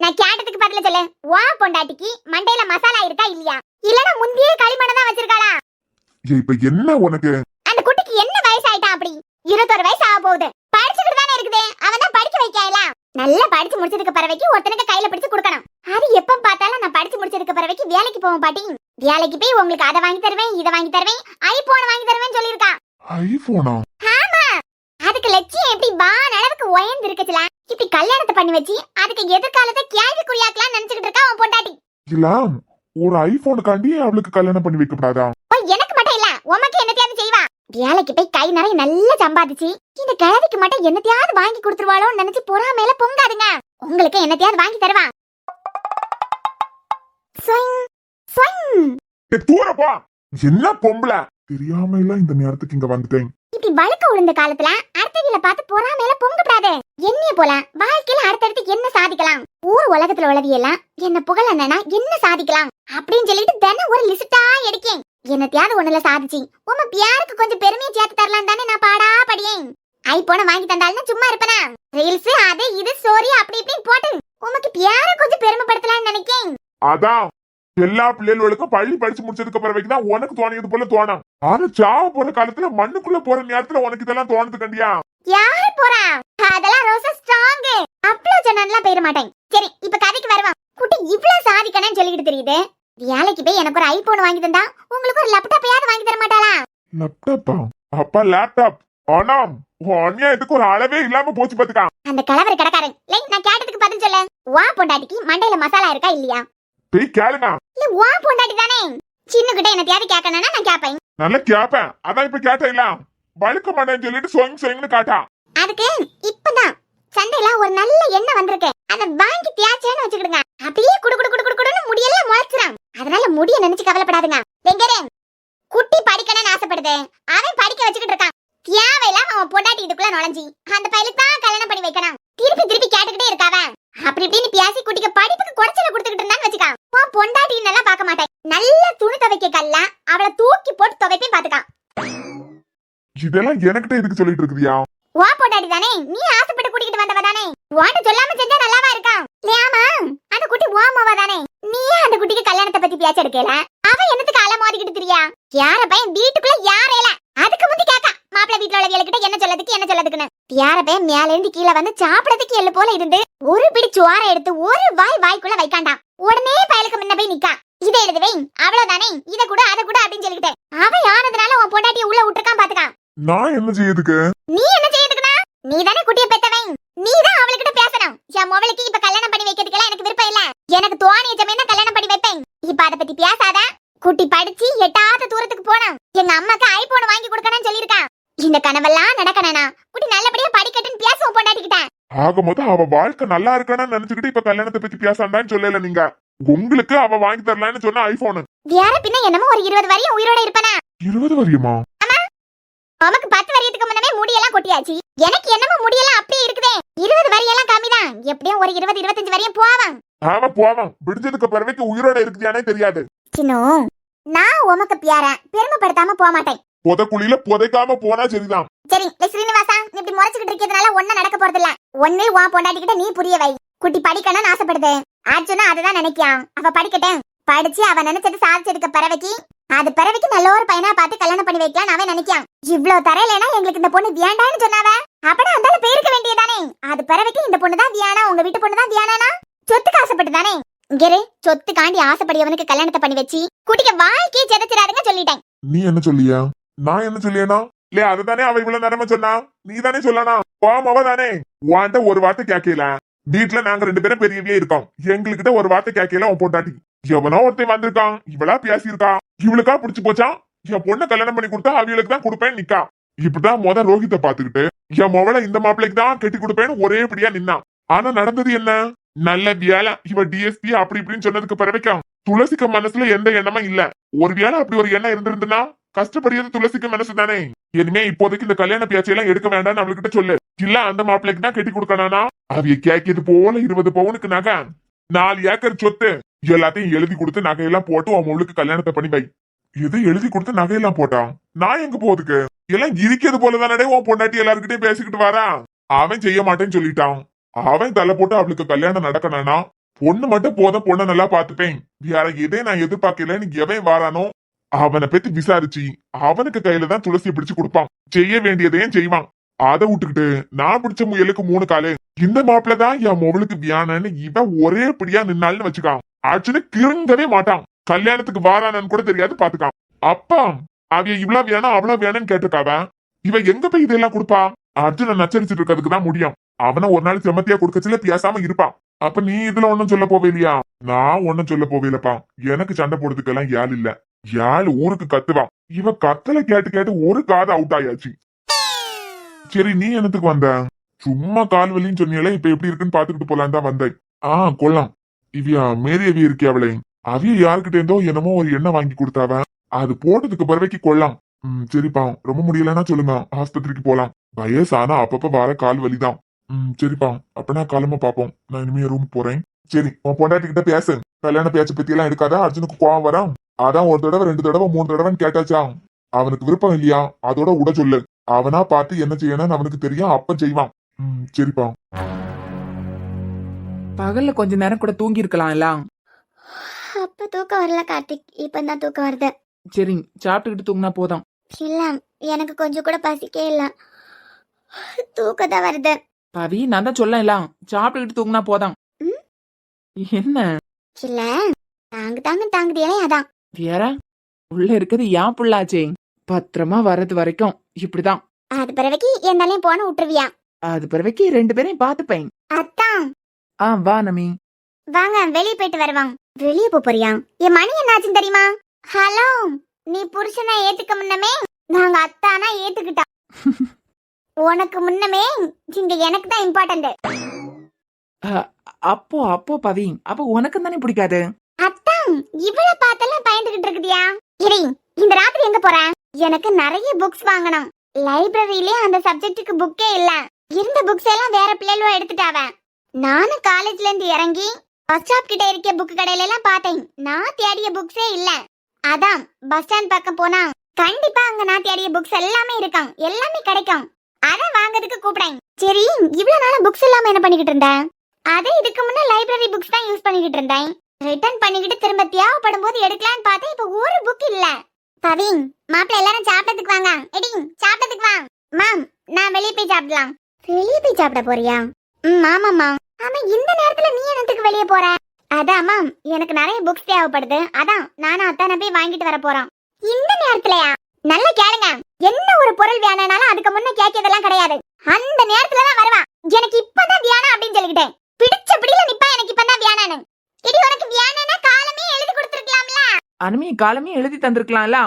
நான் கேட்டதுக்கு பதில் சொல்லு. வா பொண்டாட்டிக்கு மண்டையில மசாலா இருக்கா இல்லையா? இல்லனா முந்தியே களிமண்ண தான் வச்சிருக்காளா? இப்ப என்ன உனக்கு? அந்த குட்டிக்கு என்ன வயசு ஆயிட்டா? அப்படி 21 வயசு ஆக போகுது. படிச்சுக்கிட்டு தானே இருக்குது. அவன் தான் படிக்க வைக்கல. நல்லா படிச்சு முடிச்சதுக்கு பிறகு ஒருத்தனுக்கு கையில பிடிச்சு கொடுக்கணும். அது எப்ப பார்த்தாலும் நான் படிச்சு முடிச்சதுக்கு பிறகு வேலைக்கு போவோம் பாட்டி. வேலைக்கு போய் உங்களுக்கு அதை வாங்கி தருவேன், இதை வாங்கி தருவேன், ஐபோன் வாங்கி தருவேன் சொல்லிருக்கா. ஐபோனா? ஆமா, அதுக்கு லட்சியம் எப்படி வான அளவுக்கு உயர்ந்து இருக்குச்சுல. இப்படி கல்யாணத்தை பண்ணி வச்சு அதுக்கு எதிர்காலத்தை கேள்விக்குறியாக்கலாம் நினைச்சுக்கிட்டு இருக்கா உன் பொண்டாட்டி. இல்ல, ஒரு ஐபோனுக்காண்டி அவளுக்கு கல்யாணம் பண்ணி வைக்கப்படாதா? எனக்கு மட்டும் இல்ல, உமக்கு என்னத்தையாவது செய்வா. வேலைக்கு போய் கை நிறைய நல்லா சம்பாதிச்சு இந்த கிழவிக்கு மட்டும் என்னத்தையாவது வாங்கி கொடுத்துருவாளோன்னு நினைச்சு பொறாமையில பொங்காதுங்க. உங்களுக்கு என்னத்தையாவது வாங்கி தருவா. தூரப்பா. என்ன பொம்பளை தெரியாம இல்ல இந்த நேரத்துக்கு இங்க வந்துட்டேன். இப்படி வழுக்க விழுந்த காலத்துல அடுத்தவங்கள பார்த்து பொறாமையில பொங்கப்படாது. என்னைய போல வாழ்க்கையில அடுத்தடுத்து என்ன சாதிக்கலாம், ஊர் உலகத்துல உலகியெல்லாம் என்ன புகழனா என்ன சாதிக்கலாம் அப்படின்னு சொல்லிட்டு தினம் ஒரு லிஸ்டா எடுக்கேன். என்னத்தையாவது ஒண்ணுல சாதிச்சு உங்க பியாருக்கு கொஞ்சம் பெருமையை சேர்த்து தரலாம் தானே நான் பாடா படியேன். ஐபோனை வாங்கி தந்தாலும் சும்மா இருப்பனா? ரீல்ஸ் அது இது ஸ்டோரி அப்படி இப்படி போட்டு உமக்கு பியார கொஞ்சம் பெருமைப்படுத்தலாம்னு நினைக்கேன். அதான் எல்லா பிள்ளைகளுக்கும் பள்ளி படிச்சு முடிச்சதுக்கு பிறகு தான் உனக்கு தோணியது போல தோணும். ஆனா சாவ போற காலத்துல மண்ணுக்குள்ள போற நேரத்துல உனக்கு இதெல்லாம் தோணுது கண்டியா? யாரு போறா? அதெல்லாம் ரோசா ஸ்ட்ராங். அவ்வளவு சொன்னாலாம் போயிட மாட்டேன். சரி, இப்ப கதைக்கு வருவான். குட்டி இவ்வளவு சாதிக்கணும்னு சொல்லிட்டு தெரியுது. வேலைக்கு போய் எனக்கு ஒரு ஐபோன் வாங்கி தந்தா உங்களுக்கு ஒரு லேப்டாப் யாரும் வாங்கி தர மாட்டாளா? லேப்டாப்பா? அப்பா லேப்டாப். ஆனா அநியாயத்துக்கு ஒரு அளவே இல்லாம போச்சு பாத்துக்கா. அந்த கலவர கடைக்காரன் நான் கேட்டதுக்கு பதில் சொல்ல. வா பொண்டாட்டிக்கு மண்டையில மசாலா இருக்கா இல்லையா? போய் கேளுங்க. இல்ல வா பொண்டாட்டி தானே. சின்ன கிட்ட என்னத்தையாவது கேட்கணும்னா நான் கேட்பேன். நல்லா கேப்பேன். அதான் இப்ப கேட்ட இல்ல வழுக்க மாட்டேன்னு சொல்லிட்டு சொயின்னு காட்டா. அதுக்கு இப்பதான் சண்டையில ஒரு நல்ல எண்ணெய் வந்திருக்கு. அத வாங்கி தேய்ச்சேன்னு வச்சுக்கிடுங்க. அப்படியே குடு குடு குடு குடுன்னு முடியெல்லாம் முளைச்சிரும். அதனால முடிய நினைச்சு கவலைப்படாதுங்க. வெங்கரே குட்டி படிக்கணும்னு ஆசைப்படுது. அவன் படிக்க வச்சுக்கிட்டு இருக்கான். தேவையில்லாம அவன் பொண்டாட்டி இதுக்குள்ள நுழைஞ்சி அந்த பையலுக்கு தான் கல்யாணம் பண்ணி வைக்கணும். திருப்பி திருப்பி கேட்டுக்கிட்டே இருக்காவ. அப்படி இப்படின்னு பேசி குட்டிக்கு படிப்புக்கு குறைச்சல கொடுத்துக்கிட்டு இருந்தான்னு வச்சுக்கான். பொண்டாட்டின்னு எல்லாம் பார்க்க மாட்டேன். நல்ல துணி துவைக்க கல்ல அவளை தூக்கி போட்டு துவைப்பேன் பாத்துக்கான். இதெல்லாம் எனக்கிட்ட எதுக்கு சொல்லிட்டு இருக்குதியா? வா பொண்டாட்டி தானே, நீ ஆசைப்பட்டு கூட்டிட்டு வந்தவ தானே. வாண்ட சொல்லாம செஞ்சா நல்லாவா இருக்கா? ஆமா, அந்த குட்டி வாமாவா தானே. நீயே அந்த குட்டிக்கு கல்யாணத்தை பத்தி பேச்ச எடுக்கல. அவன் என்னத்துக்கு அல மோதிக்கிட்டு திரியா? யார பையன் வீட்டுக்குள்ள யாரேல அதுக்கு முந்தி கேக்கா மாப்பிள்ள வீட்டுல உள்ளவங்களுக்கு என்ன சொல்லதுக்குன்னு. யார பையன் மேல இருந்து கீழே வந்து சாப்பிடறதுக்கு எள்ளு போல இருந்து ஒரு பிடி சோற எடுத்து ஒரு வாய்க்குள்ள வைக்காண்டாம். உடனே பயலுக்கு முன்ன போய் நிக்கா. இதை எழுது வை, அவ்வளவுதானே. இத கூட அத கூட அப்படின்னு சொல்லிக்கிட்டு அவன் யானதுனால உன் பொண்டாட்டிய உள்ள விட்டுருக்கான் பாத்துக்கான். நான் என்ன செய்யதுக்கு? நீ என்ன செய்யறதுக்குனா, நீ தானே குட்டிய பெத்தவன், நீ தான் அவளுக்கிட்ட பேசணும். என் மொபைலுக்கு இப்ப கல்யாணம் பண்ணி வைக்கிறதுக்கெல்லாம் எனக்கு விருப்பம் இல்ல. எனக்கு தோணிய சமயம் தான் கல்யாணம் பண்ணி வைப்பேன். இப்ப அத பத்தி பேசாத. குட்டி படிச்சு எட்டாத தூரத்துக்கு போனா எங்க அம்மாக்கு ஐபோன் வாங்கி கொடுக்கணும்னு சொல்லிருக்கான். இந்த கனவெல்லாம் நடக்கணும்னா குட்டி நல்லபடியா படிக்கட்டுன்னு பேசுவோம் பொண்டாட்டிக்கிட்ட. ஆக மொத்தம் அவ வாழ்க்கை நல்லா இருக்கணும்னு நினைச்சுக்கிட்டு இப்ப கல்யாணத்தை பத்தி பேசாண்டான்னு சொல்லல நீங்க. உங்களுக்கு அவ வாங்கி தரலான்னு சொன்ன ஐபோன். வேற பின்ன என்னமோ ஒரு 20 வரையும் உயிரோட இருப்பனா? 20 வரையுமா? உமக்கு 10 வரியத்துக்கு முன்னமே முடியெல்லாம் கொட்டியாச்சு. எனக்கு என்னமோ முடியெல்லாம் அப்படியே இருக்குதே. 20 வரியெல்லாம் கம்மிதான். எப்படியும் ஒரு 20 25 வரையும் போவான். ஆமா போவான். விடுஞ்சதுக்கு பிறகு உயிரோட இருக்குதானே தெரியாது. சின்னோ, நான் உமக்கு பியாரன் பெருமைப்படுத்தாம போக மாட்டேன். புதைக்குழியில புதைக்காம போனா சரிதான். சரி ஸ்ரீனிவாசா, நீ இப்படி முறைச்சுக்கிட்டு இருக்கிறதுனால ஒன்னும் நடக்க போறது இல்ல. ஒன்னு உன் பொண்டாட்டிக்கிட்ட நீ புரிய வை. குட்டி படிக்கணும்னு ஆசைப்படுது. அர்ஜுனா அதுதான் நினைக்கான். அவ படிக்கட்டும். படிச்சு அவ நினைச்சது சாதிச்சதுக்கு பிறவைக்கு அது பிறவைக்கு நல்ல ஒரு பையனா பார்த்து கல்யாணம் பண்ணி வைக்கலாம் அவன் நினைக்கான். இவ்வளவு தரையிலனா எங்களுக்கு இந்த பொண்ணு வியாண்டான்னு சொன்னாவ. அப்பனா அந்த பேருக்கு வேண்டியதானே. அது பிறவைக்கு இந்த பொண்ணு தான் வியானா, உங்க வீட்டு பொண்ணு தான் வியானானா சொத்துக்கு ஆசைப்பட்டு தானே. இங்கே சொத்து காண்டி ஆசைப்படியவனுக்கு கல்யாணத்தை பண்ணி வச்சு குட்டிக்கு வாழ்க்கையை செதச்சிடாதுங்க சொல்லிட்டேன். நீ என்ன சொல்லியா? நான் என்ன சொல்லியனா? இல்ல அதுதானே அவ இவ்வளவு நேரமா சொன்னா. நீ தானே சொல்லனா? அவ தானே உன்கிட்ட ஒரு வார்த்தை கேட்கல. வீட்டுல நாங்க 2 பேரும் பெரியவே இருக்கோம். எங்ககிட்ட ஒரு வார்த்தை கேட்கல. உன் பொண்டாட்டி எவனோ ஒருத்தன் வந்திருக்கான். இவளா பேசியிருக்கா. இவளுக்கா பிடிச்சு போச்சா? என் பொண்ணை கல்யாணம் பண்ணி கொடுத்தா அவளுக்கு தான் கொடுப்பேன்னு நிக்கா. இப்படிதான் ரோஹித்தை பாத்துக்கிட்டு என் மொபைல இந்த மாப்பிள்ளைக்கு தான் கட்டி கொடுப்பேன்னு ஒரே படியா நின்னான். ஆனா நடந்தது என்ன? நல்ல வேலை இவ டிஎஸ்பி அப்படி இப்படின்னு சொன்னதுக்கு பிறவைக்கும் துளசிக்கு மனசுல எந்த எண்ணமும் இல்ல. ஒரு வேளை அப்படி ஒரு எண்ணம் இருந்திருந்துன்னா கஷ்டப்படுறது துளசிக்கு மனசு தானே. இனிமே இப்போதைக்கு இந்த கல்யாண பேச்சையெல்லாம் எடுக்க வேண்டாம்னு அவளுக்கிட்ட சொல்லு. இல்ல அந்த மாப்பிள்ளைக்கு தான் கட்டி கொடுக்கணும்னா அவைய கேட்கிறது போல 20 பவுனுக்கு நகை, 4 ஏக்கர் சொத்து எல்லாத்தையும் எழுதி கொடுத்து நகையெல்லாம் போட்டு உன் முழுக்கு கல்யாணத்தை பண்ணி வை. எது எழுதி கொடுத்து நகையெல்லாம் போட்டான்? நான் எங்க போறதுக்கு? எல்லாம் இருக்கிறது போலதானே உன் பொண்டாட்டி எல்லாருக்கிட்டையும் பேசிக்கிட்டு வரா. அவன் செய்ய மாட்டேன்னு சொல்லிட்டான். அவன் தலை போட்டு அவளுக்கு கல்யாணம் நடக்கணும்னா பொண்ணு மட்டும் போதும், பொண்ணை நல்லா பாத்துப்பேன். வேற எதே நான் எதிர்பார்க்கல. நீ எவன் வாரானோ அவனை பத்தி விசாரிச்சு அவனுக்கு கையில தான் துளசி பிடிச்சு கொடுப்பான். செய்ய வேண்டியதையும் செய்வான். அதை விட்டுக்கிட்டு நான் பிடிச்ச முயலுக்கு 3 காலு. இந்த மாப்பிள்ளதான் என் மொபைலுக்கு வியானன்னு இவன் ஒரே பிடியா நின்னாலும் வச்சுக்கான். ஆக்சுவலி கிருங்கவே மாட்டான். கல்யாணத்துக்கு வாரானு கூட தெரியாது பாத்துக்கான். அப்பா அவைய இவ்வளவு வேணும் அவ்வளவு வேணும்னு கேட்டிருக்காவ. இவ எங்க போய் இதெல்லாம் கொடுப்பா? அர்ஜுன நச்சரிச்சுட்டு இருக்கிறதுக்கு தான் முடியும். அவனை ஒரு நாள் செம்மத்தியா கொடுக்கச்சுல பேசாம இருப்பான். அப்ப நீ இதுல ஒன்னும் சொல்ல போவே இல்லையா? நான் ஒன்னும் சொல்ல போவே இல்லப்பா. எனக்கு சண்டை போடுறதுக்கெல்லாம் யாழ் இல்ல. யாழ் ஊருக்கு கத்துவான். இவ கத்தல கேட்டு கேட்டு ஒரு காது அவுட் ஆயாச்சு. சரி நீ என்னத்துக்கு வந்த? சும்மா கால் வலின்னு சொன்னீங்களே, இப்ப எப்படி இருக்குன்னு பாத்துக்கிட்டு போலான்னு தான் வந்தேன். கொல்லாம். இவியா மேரி அவி இருக்கே அவளை. அவிய யாருக்கிட்ட இருந்தோ என்னமோ ஒரு எண்ணெய் வாங்கி கொடுத்தாவ. அது போட்டதுக்கு பிறவைக்கு கொல்லாம். சரிப்பா, ரொம்ப முடியலன்னா சொல்லுங்க, ஆஸ்பத்திரிக்கு போலாம். வயசானா அப்பப்ப வர கால் வலிதான். சரிப்பா, அப்பனா காலமா பாப்போம். நான் இனிமே ரூம் போறேன். சரி உன் பொண்டாட்டி கிட்ட பேசு. கல்யாண பேச்ச பத்தி எல்லாம் எடுக்காத. அர்ஜுனுக்கு கோவம் வரான். அதான் 1 தடவை 2 தடவை 3 தடவைன்னு கேட்டாச்சா. அவனுக்கு விருப்பம் இல்லையா அதோட விட சொல்லு. அவனா பார்த்து என்ன செய்யணும்னு அவனுக்கு தெரியும். அப்ப செய்வான். சரிப்பா. பகல்ல கொஞ்ச நேரம் கூட தூங்கி இருக்கலாம் எல்லாம். அப்ப தூக்கம் வரல கார்த்திக், இப்பதான் தூக்கம் வருது. சரி சாப்பிட்டுக்கிட்டு தூங்கினா போதும். இல்ல, எனக்கு கொஞ்சம் கூட பசிக்கே இல்ல. தூக்கதான் வருது. பவி நான் தான் சொல்ல எல்லாம் சாப்பிட்டுக்கிட்டு தூங்கினா போதும். என்ன இல்ல, தாங்குதியே அதான். வேற உள்ள இருக்கிறது ஏன் புள்ளாச்சே. பத்திரமா வர்றது வரைக்கும் இப்படிதான். அது பிறவைக்கு என்னாலையும் போன விட்டுருவியா? அது பிறவைக்கு 2 பேரையும் பாத்துப்பேன். அத்தான் வா நமி. வாங்க வெளியே போயிட்டு வருவாங்க. வெளியே போறியா? என் மணி என்னாச்சுன்னு தெரியுமா? ஹலோ, நீ புருஷனை ஏத்துக்க முன்னமே நாங்க அத்தானா ஏத்துக்கிட்டோம். உனக்கு முன்னமே இங்க எனக்கு தான் இம்பார்ட்டன்ட். அப்போ பவி, அப்போ உனக்கு தானே பிடிக்காது. அத்தான் இவ்வளவு பார்த்தெல்லாம் பயந்துகிட்டு இருக்குதியா? இரி, இந்த ராத்திரி எங்க போற? எனக்கு நிறைய புக்ஸ் வாங்கணும். லைப்ரரியிலே அந்த சப்ஜெக்ட்டுக்கு புக்கே இல்ல. இருந்த புக்ஸ் எல்லாம் வேற பிள்ளைகளோ எடுத்துட்டாவ. நானும் காலேஜ்ல இருந்து இறங்கி பஸ் ஸ்டாப் கிட்ட இருக்க புக் கடையில எல்லாம் பார்த்தேன். நான் தேடிய புக்ஸே இல்ல. அதான் பஸ் ஸ்டாண்ட் பக்கம் போனா கண்டிப்பா அங்க நான் தேடிய புக்ஸ் எல்லாமே இருக்காம். எல்லாமே கிடைக்கும். அத வாங்குறதுக்கு கூப்பிடேன். சரி இவ்வளவு நாளா புக்ஸ் இல்லாம என்ன பண்ணிக்கிட்டு இருந்தேன்? அதே இதுக்கு முன்ன லைப்ரரி புக்ஸ் தான் யூஸ் பண்ணிக்கிட்டு இருந்தேன். ரிட்டர்ன் பண்ணிக்கிட்டு திரும்ப தேவைப்படும் போது எடுக்கலான்னு பார்த்தேன். இப்ப ஒரு புக் இல்ல. பவின், மாப்பிள்ள எல்லாரும் சாப்பிட்டதுக்கு வாங்க. எடி சாப்பிட்டதுக்கு வா. மாம், நான் வெளியே போய் சாப்பிடலாம். வெளியே போய் சாப்பிட போறியா? ஆமாம்மா. ஆமா, இந்த நேரத்துல நீ என்னத்துக்கு வெளியே போற? அதாம்மா எனக்கு நிறைய புக்ஸ் தேவைப்படுது. அதான் நானும் அத்தானை போய் வாங்கிட்டு வர போறோம். இந்த நேரத்துலயா? நல்லா கேளுங்க. என்ன ஒரு பொருள் வேணும்னாலும் அதுக்கு முன்ன கேட்கறதெல்லாம் கிடையாது. அந்த நேரத்துல தான் வருவான். எனக்கு இப்பதான் வேணும் அப்படின்னு சொல்லிக்கிட்டேன். பிடிச்ச பிடியில நிப்பா. எனக்கு இப்பதான் வேணும். இது உனக்கு வேணும்னா காலமே எழுதி கொடுத்துருக்கலாம்ல. அனுமி காலமே எழுதி தந்திருக்கலாம்ல.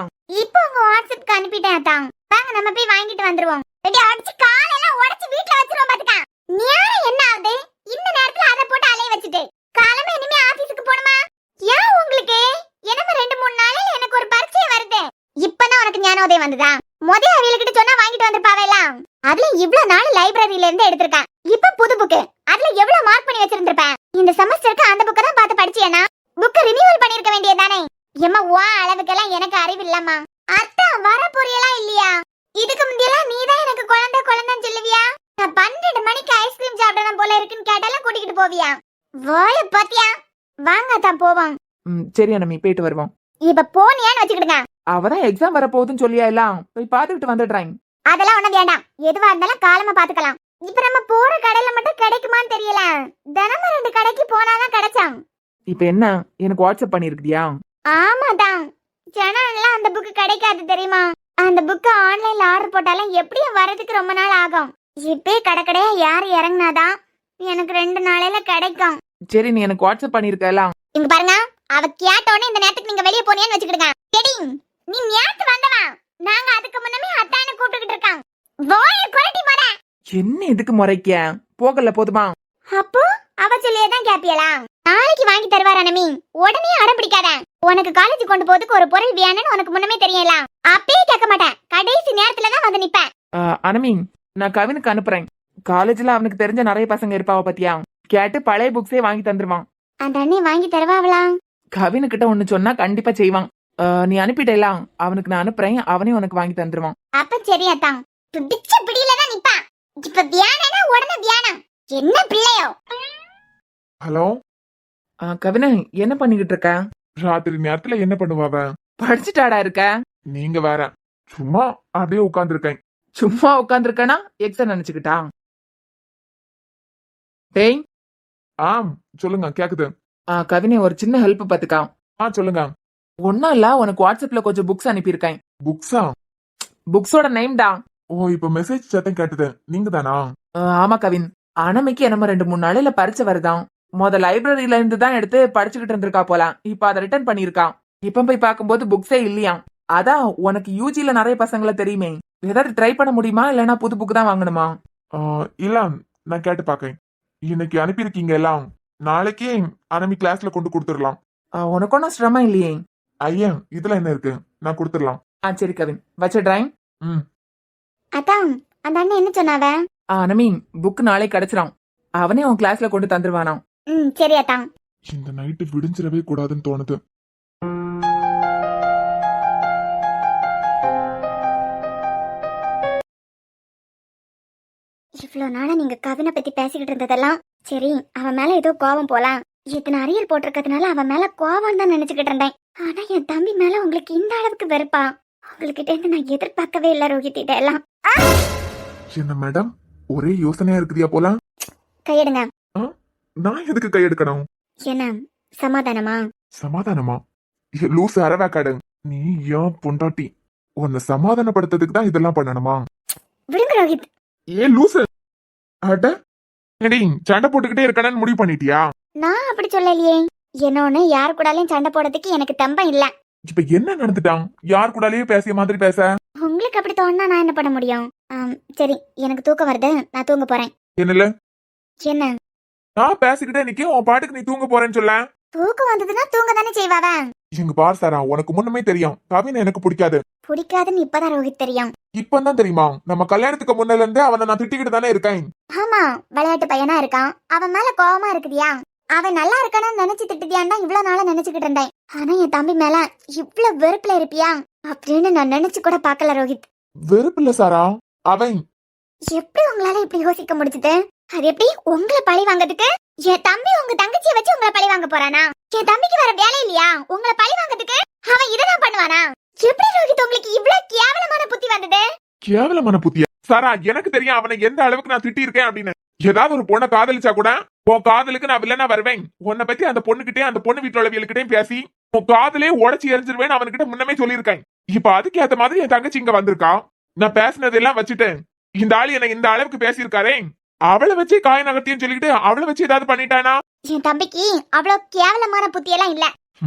இப்போ உங்க வாட்ஸ்அப்க்கு அனுப்பிட்டேன் அத்தான். வாங்க நம்ம போய் வாங்கிட்டு வந்துருவோம். ரெடி அடிச்சு காலெல்லாம் உடைச்சு வீட்ல வச்சிருவோம் பாத்துக்க. நேரம் என்ன ஆகுது? இந்த நேரத்துல அத போட்டு அலைய வச்சிட்டு காலமே இனிமே ஆபீஸ்க்கு போணுமா? ஏன் உங்களுக்கு என்னமே 2-3 நாளையில எனக்கு ஒரு பரீட்சை வருது. இப்பதான் உனக்கு ஞானோதயம் வந்ததா? முதல்ல அவளுக்கிட்ட சொன்னா வாங்கிட்டு வந்திருப்பாவேலாம். அதுல இவ்ளோ நாள் லைப்ரரியில இருந்து எடுத்திருக்கேன். இப்ப புது புக்கு. அதுல எவ்வளவு மார்க் பண்ணி வச்சிருந்திருப்பேன். இந்த செமஸ்டருக்கு அந்த புக்க தான் பார்த்து படிச்சியேனா? புக்க ரினியூவல் பண்ணிருக்க வேண்டியதானே? ஏம்மா வா அளவுக்கெல்லாம் எனக்கு அறிவு இல்லம்மா. அத்தா வர பொரியலாம் இல்லையா? இதுக்கு முந்தியெல்லாம் நீதான் எனக்கு குழந்தைன்னு சொல்லுவியா? நான் 12 மணிக்கு ஐஸ்கிரீம் சாப்பிடணும் போல இருக்குன்னு கேட்டாலும் கூட்டிக்கிட்டு போவியா? வாய பாத்தியா? வாங்க தான் போவோம். சரி அனுமி போயிட்டு வருவோம். இப்ப போனியான்னு வச்சுக்கிடுங்க. அவதான் எக்ஸாம் வரப்போகுதுன்னு சொல்லியா எல்லாம் போய் பாத்துக்கிட்டு வந்துடுறாங்க. அதெல்லாம் ஒண்ணும் வேண்டாம். எதுவா இருந்தாலும் காலமா பாத்துக்கலாம். இப்ப நம்ம போற கடையில மட்டும் கிடைக்குமான்னு தெரியல. தினமும் 2 கடைக்கு போனாதான் கிடைச்சான். இப்ப என்ன எனக்கு வாட்ஸ்அப் பண்ணிருக்கியா? ஆமாதான். ஜனங்களாம் அந்த புக்கு கிடைக்காது தெரியுமா? அந்த புக்கு ஆன்லைன்ல ஆர்டர் போட்டாலும் எப்படியும் வரதுக்கு ரொம்ப நாள் ஆகும். இப்பே கடைக்கடையா யார் இறங்குனாதான் எனக்கு 2 நாளையில கிடைக்கும். சரி நீ எனக்கு வாட்ஸ்அப் பண்ணிருக்கலாம். இங்க பாருங்க, அவ கேட்டோனே இந்த நேரத்துக்கு நீங்க வெளிய போனியான்னு வச்சுக்கிடுங்க. டேடி நீ நேத்து வந்தவா? நாங்க அதுக்கு முன்னமே அத்தானை கூப்பிட்டுக்கிட்டு இருக்கோம். வாயை கொரட்டி மாற. என்ன எதுக்கு முறைக்க? போகல போதுமா? அப்போ அவ சொல்லியதான் கேப்பியலா? நாளைக்கு வாங்கி தருவார் அனமி. உடனே அடம் பிடிக்காத. உனக்கு காலேஜ் கொண்டு போறதுக்கு ஒரு பொருள் வேணும்னு உனக்கு முன்னமே தெரியல. அப்பயே கேட்க மாட்டேன். கடைசி நேரத்துல தான் வந்து நிப்பேன். அனுமி நான் கவினுக்கு அனுப்புறேன். காலேஜ்ல அவனுக்கு தெரிஞ்ச நிறைய பசங்க இருப்பாவ பத்தியா? கேட்டு பழைய புக்ஸே வாங்கி தந்துருவான். அந்த அண்ணே வாங்கி தருவாவளா? கவினுக்கிட்ட ஒண்ணு சொன்னா கண்டிப்பா செய்வான். நீ அனுப்பிட்டேலாம் அவனுக்கு நான் அனுப்புறேன். அவனே உனக்கு வாங்கி தந்துருவான். அப்ப சரியாத்தான். பிடிச்ச பிடியில தான் நிப்பான். இப்ப வியானா உடனே வியானா. என்ன பிள்ளையோ? ஹலோ கவின என்ன பண்ணிக்கிட்டு இருக்க? ராத்திரி நேரத்துல என்ன பண்ணுவாவ? படிச்சுட்டாடா இருக்க? நீங்க வேற. சும்மா அப்படியே உட்கார்ந்துருக்கேன். சும்மா உட்காந்துருக்கனா எக்ஸாம் நினைச்சுக்கிட்டா? டேய் ஆம் சொல்லுங்க கேக்குது. கவினை ஒரு சின்ன ஹெல்ப் பாத்துக்கா. சொல்லுங்க. ஒன்னும் இல்ல உனக்கு வாட்ஸ்அப்ல கொஞ்சம் புக்ஸ் அனுப்பியிருக்கேன். புக்ஸா? புக்ஸோட நேம் டா. ஓ இப்ப மெசேஜ் சத்தம் கேட்டது. நீங்க தானா? ஆமா கவின். அனமைக்கு என்னமோ 2-3 நாளையில பரீட்சை வருதான். லைப்ரரியில இருந்து தான் எடுத்து படிச்சுக்கிட்டு இருந்திருக்கா போலாம். இப்ப அதை ரிட்டர்ன் பண்ணிருக்கான். இப்ப போய் பார்க்கும்போது புக்ஸே இல்லையா. அதான் உனக்கு யூஜில நிறைய பசங்களை தெரியுமே, ஏதாவது ட்ரை பண்ண முடியுமா இல்லனா புது புக் தான் வாங்கணுமா? இல்ல நான் கேட்டு பாக்கேன். இன்னைக்கு அனுப்பியிருக்கீங்க எல்லாம். நாளைக்கே அனமி கிளாஸ்ல கொண்டு கொடுத்துடலாம். உனக்கு ஒன்னும் சிரமம் இல்லையே. ஐயா இதுல என்ன இருக்கு, நான் கொடுத்துடலாம். சரி கவின் வச்சிடுறேன். அதான் அந்த அண்ணன் என்ன சொன்னாவ? அனமி புக் நாளை கிடைச்சிடும். அவனே உன் கிளாஸ்ல கொண்டு தந்துருவானா? சரி அத்தான். இந்த நைட்டு விடிஞ்சிடவே கூடாதுன்னு தோணுது. இவ்வளவு நாளா நீங்க கவினை பத்தி பேசிக்கிட்டு இருந்ததெல்லாம் சரி, அவன் மேல ஏதோ கோபம் போலாம். இத்தனை அரியல் போட்டிருக்கிறதுனால அவன் மேல கோபம் தான் நினைச்சுக்கிட்டு இருந்தேன். ஆனா என் தம்பி மேல உங்களுக்கு இந்த அளவுக்கு வெறுப்பா? உங்ககிட்ட இருந்து நான் எதிர்பார்க்கவே இல்ல ரோஹித். இதெல்லாம் என்ன மேடம் ஒரே யோசனையா இருக்குதியா போல? கையெடுங்க. நான் எதுக்கு கையெடுக்கணும்? என்ன சமாதானமா? சமாதானமா? லூசு அரவாக்காடு. நீ ஏன் பொண்டாட்டி? உன்னை சமாதானப்படுத்துறதுக்கு தான் இதெல்லாம் பண்ணணுமா? விடுங்க ரோஹித். லூசு அட ஏடி சண்டை போட்டுக்கிட்டே இருக்கணும்னு முடிவு பண்ணிட்டியா? நான் அப்படி சொல்லலையே. என்னொன்னு யார் கூடாலையும் சண்டை போடுறதுக்கு எனக்கு தம்பம் இல்ல. இப்ப என்ன நடந்துட்டான்? யார் கூடாலேயே பேசிய மாதிரி பேச? உங்களுக்கு அப்படி தோணுனா நான் என்ன பண்ண முடியும்? சரி எனக்கு தூக்கம் வருது, நான் தூங்க போறேன். என்னல என்ன நான் பேசிக்கிட்டே நிக்க உன் பாட்டுக்கு நீ தூங்க போறேன்னு சொல்ல? தூக்கம் வந்ததுன்னா தூங்க தானே செய்வாவ. இங்க பார் சாரா, உனக்கு முன்னமே தெரியும் கவின் எனக்கு பிடிக்காது. பிடிக்காதுன்னு இப்பதான் ரோஹித் தெரியும். இப்பதான் தெரியுமா? நம்ம கல்யாணத்துக்கு முன்னால இருந்தே அவனை நான் திட்டிக்கிட்டு தானே இருக்கேன். ஆமா விளையாட்டு பையனா இருக்கான். அவன் மேல கோவமா இருக்குதியா? அவன் நல்லா இருக்கானு நினைச்சு திட்டுதியான்னு தான் இவ்வளவு நாளா நினைச்சுக்கிட்டு இருந்தேன். ஆனா என் தம்பி மேல இவ்வளவு வெறுப்புல இருப்பியா அப்படின்னு நான் நினைச்சு கூட பாக்கல ரோஹித். வெறுப்பு இல்ல சாரா, அவன் எப்படி உங்களால இப்படி யோசிக்க முடிஞ்சது? அது எப்படி உங்களை பழி வாங்கிறதுக்கு? என் தம்பி உங்க தங்கச்சியை வச்சு உங்களை பழி வாங்க போறானா? என் தம்பிக்கு வேற வேலை இல்லையா உங்களை பழி வாங்கிறதுக்கு? அவன் இததான் பண்ணுவானா? எப்படி ரோஹித் உங்களுக்கு இவ்வளவு கேவலமான புத்தி வந்தது? கேவலமான புத்தியா? சாரா எனக்கு தெரியும் அவனை எந்த அளவுக்கு நான் திட்டி இருக்கேன் அப்படின்னு. ஏதாவது ஒரு பொண்ணை காதலிச்சா கூட உன் காதலுக்கு நான் வில்லனா வருவேன். உன்னை பத்தி அந்த பொண்ணுகிட்டே அந்த பொண்ணு வீட்டுல உள்ளவங்ககிட்டயும் பேசி உன் காதலே உடச்சி எரிஞ்சிருவேன் அவன்கிட்ட முன்னமே சொல்லியிருக்கேன். இப்ப அதுக்கு ஏத்த மாதிரி என் தங்கச்சி இங்க வந்திருக்கா. நான் பேசினதெல்லாம் வச்சுட்டேன். இந்த ஆளு என்ன இந்த அளவுக்கு பேசியிருக்காரே, அவளை வச்சு காய நகர்த்தின்னு சொல்லிக்கிட்டு அவளை வச்சு ஏதாவது பண்ணிட்டானா? என் தம்பிக்கு அவ்வளவு கேவலமான புத்தி எல்லாம் இல்ல.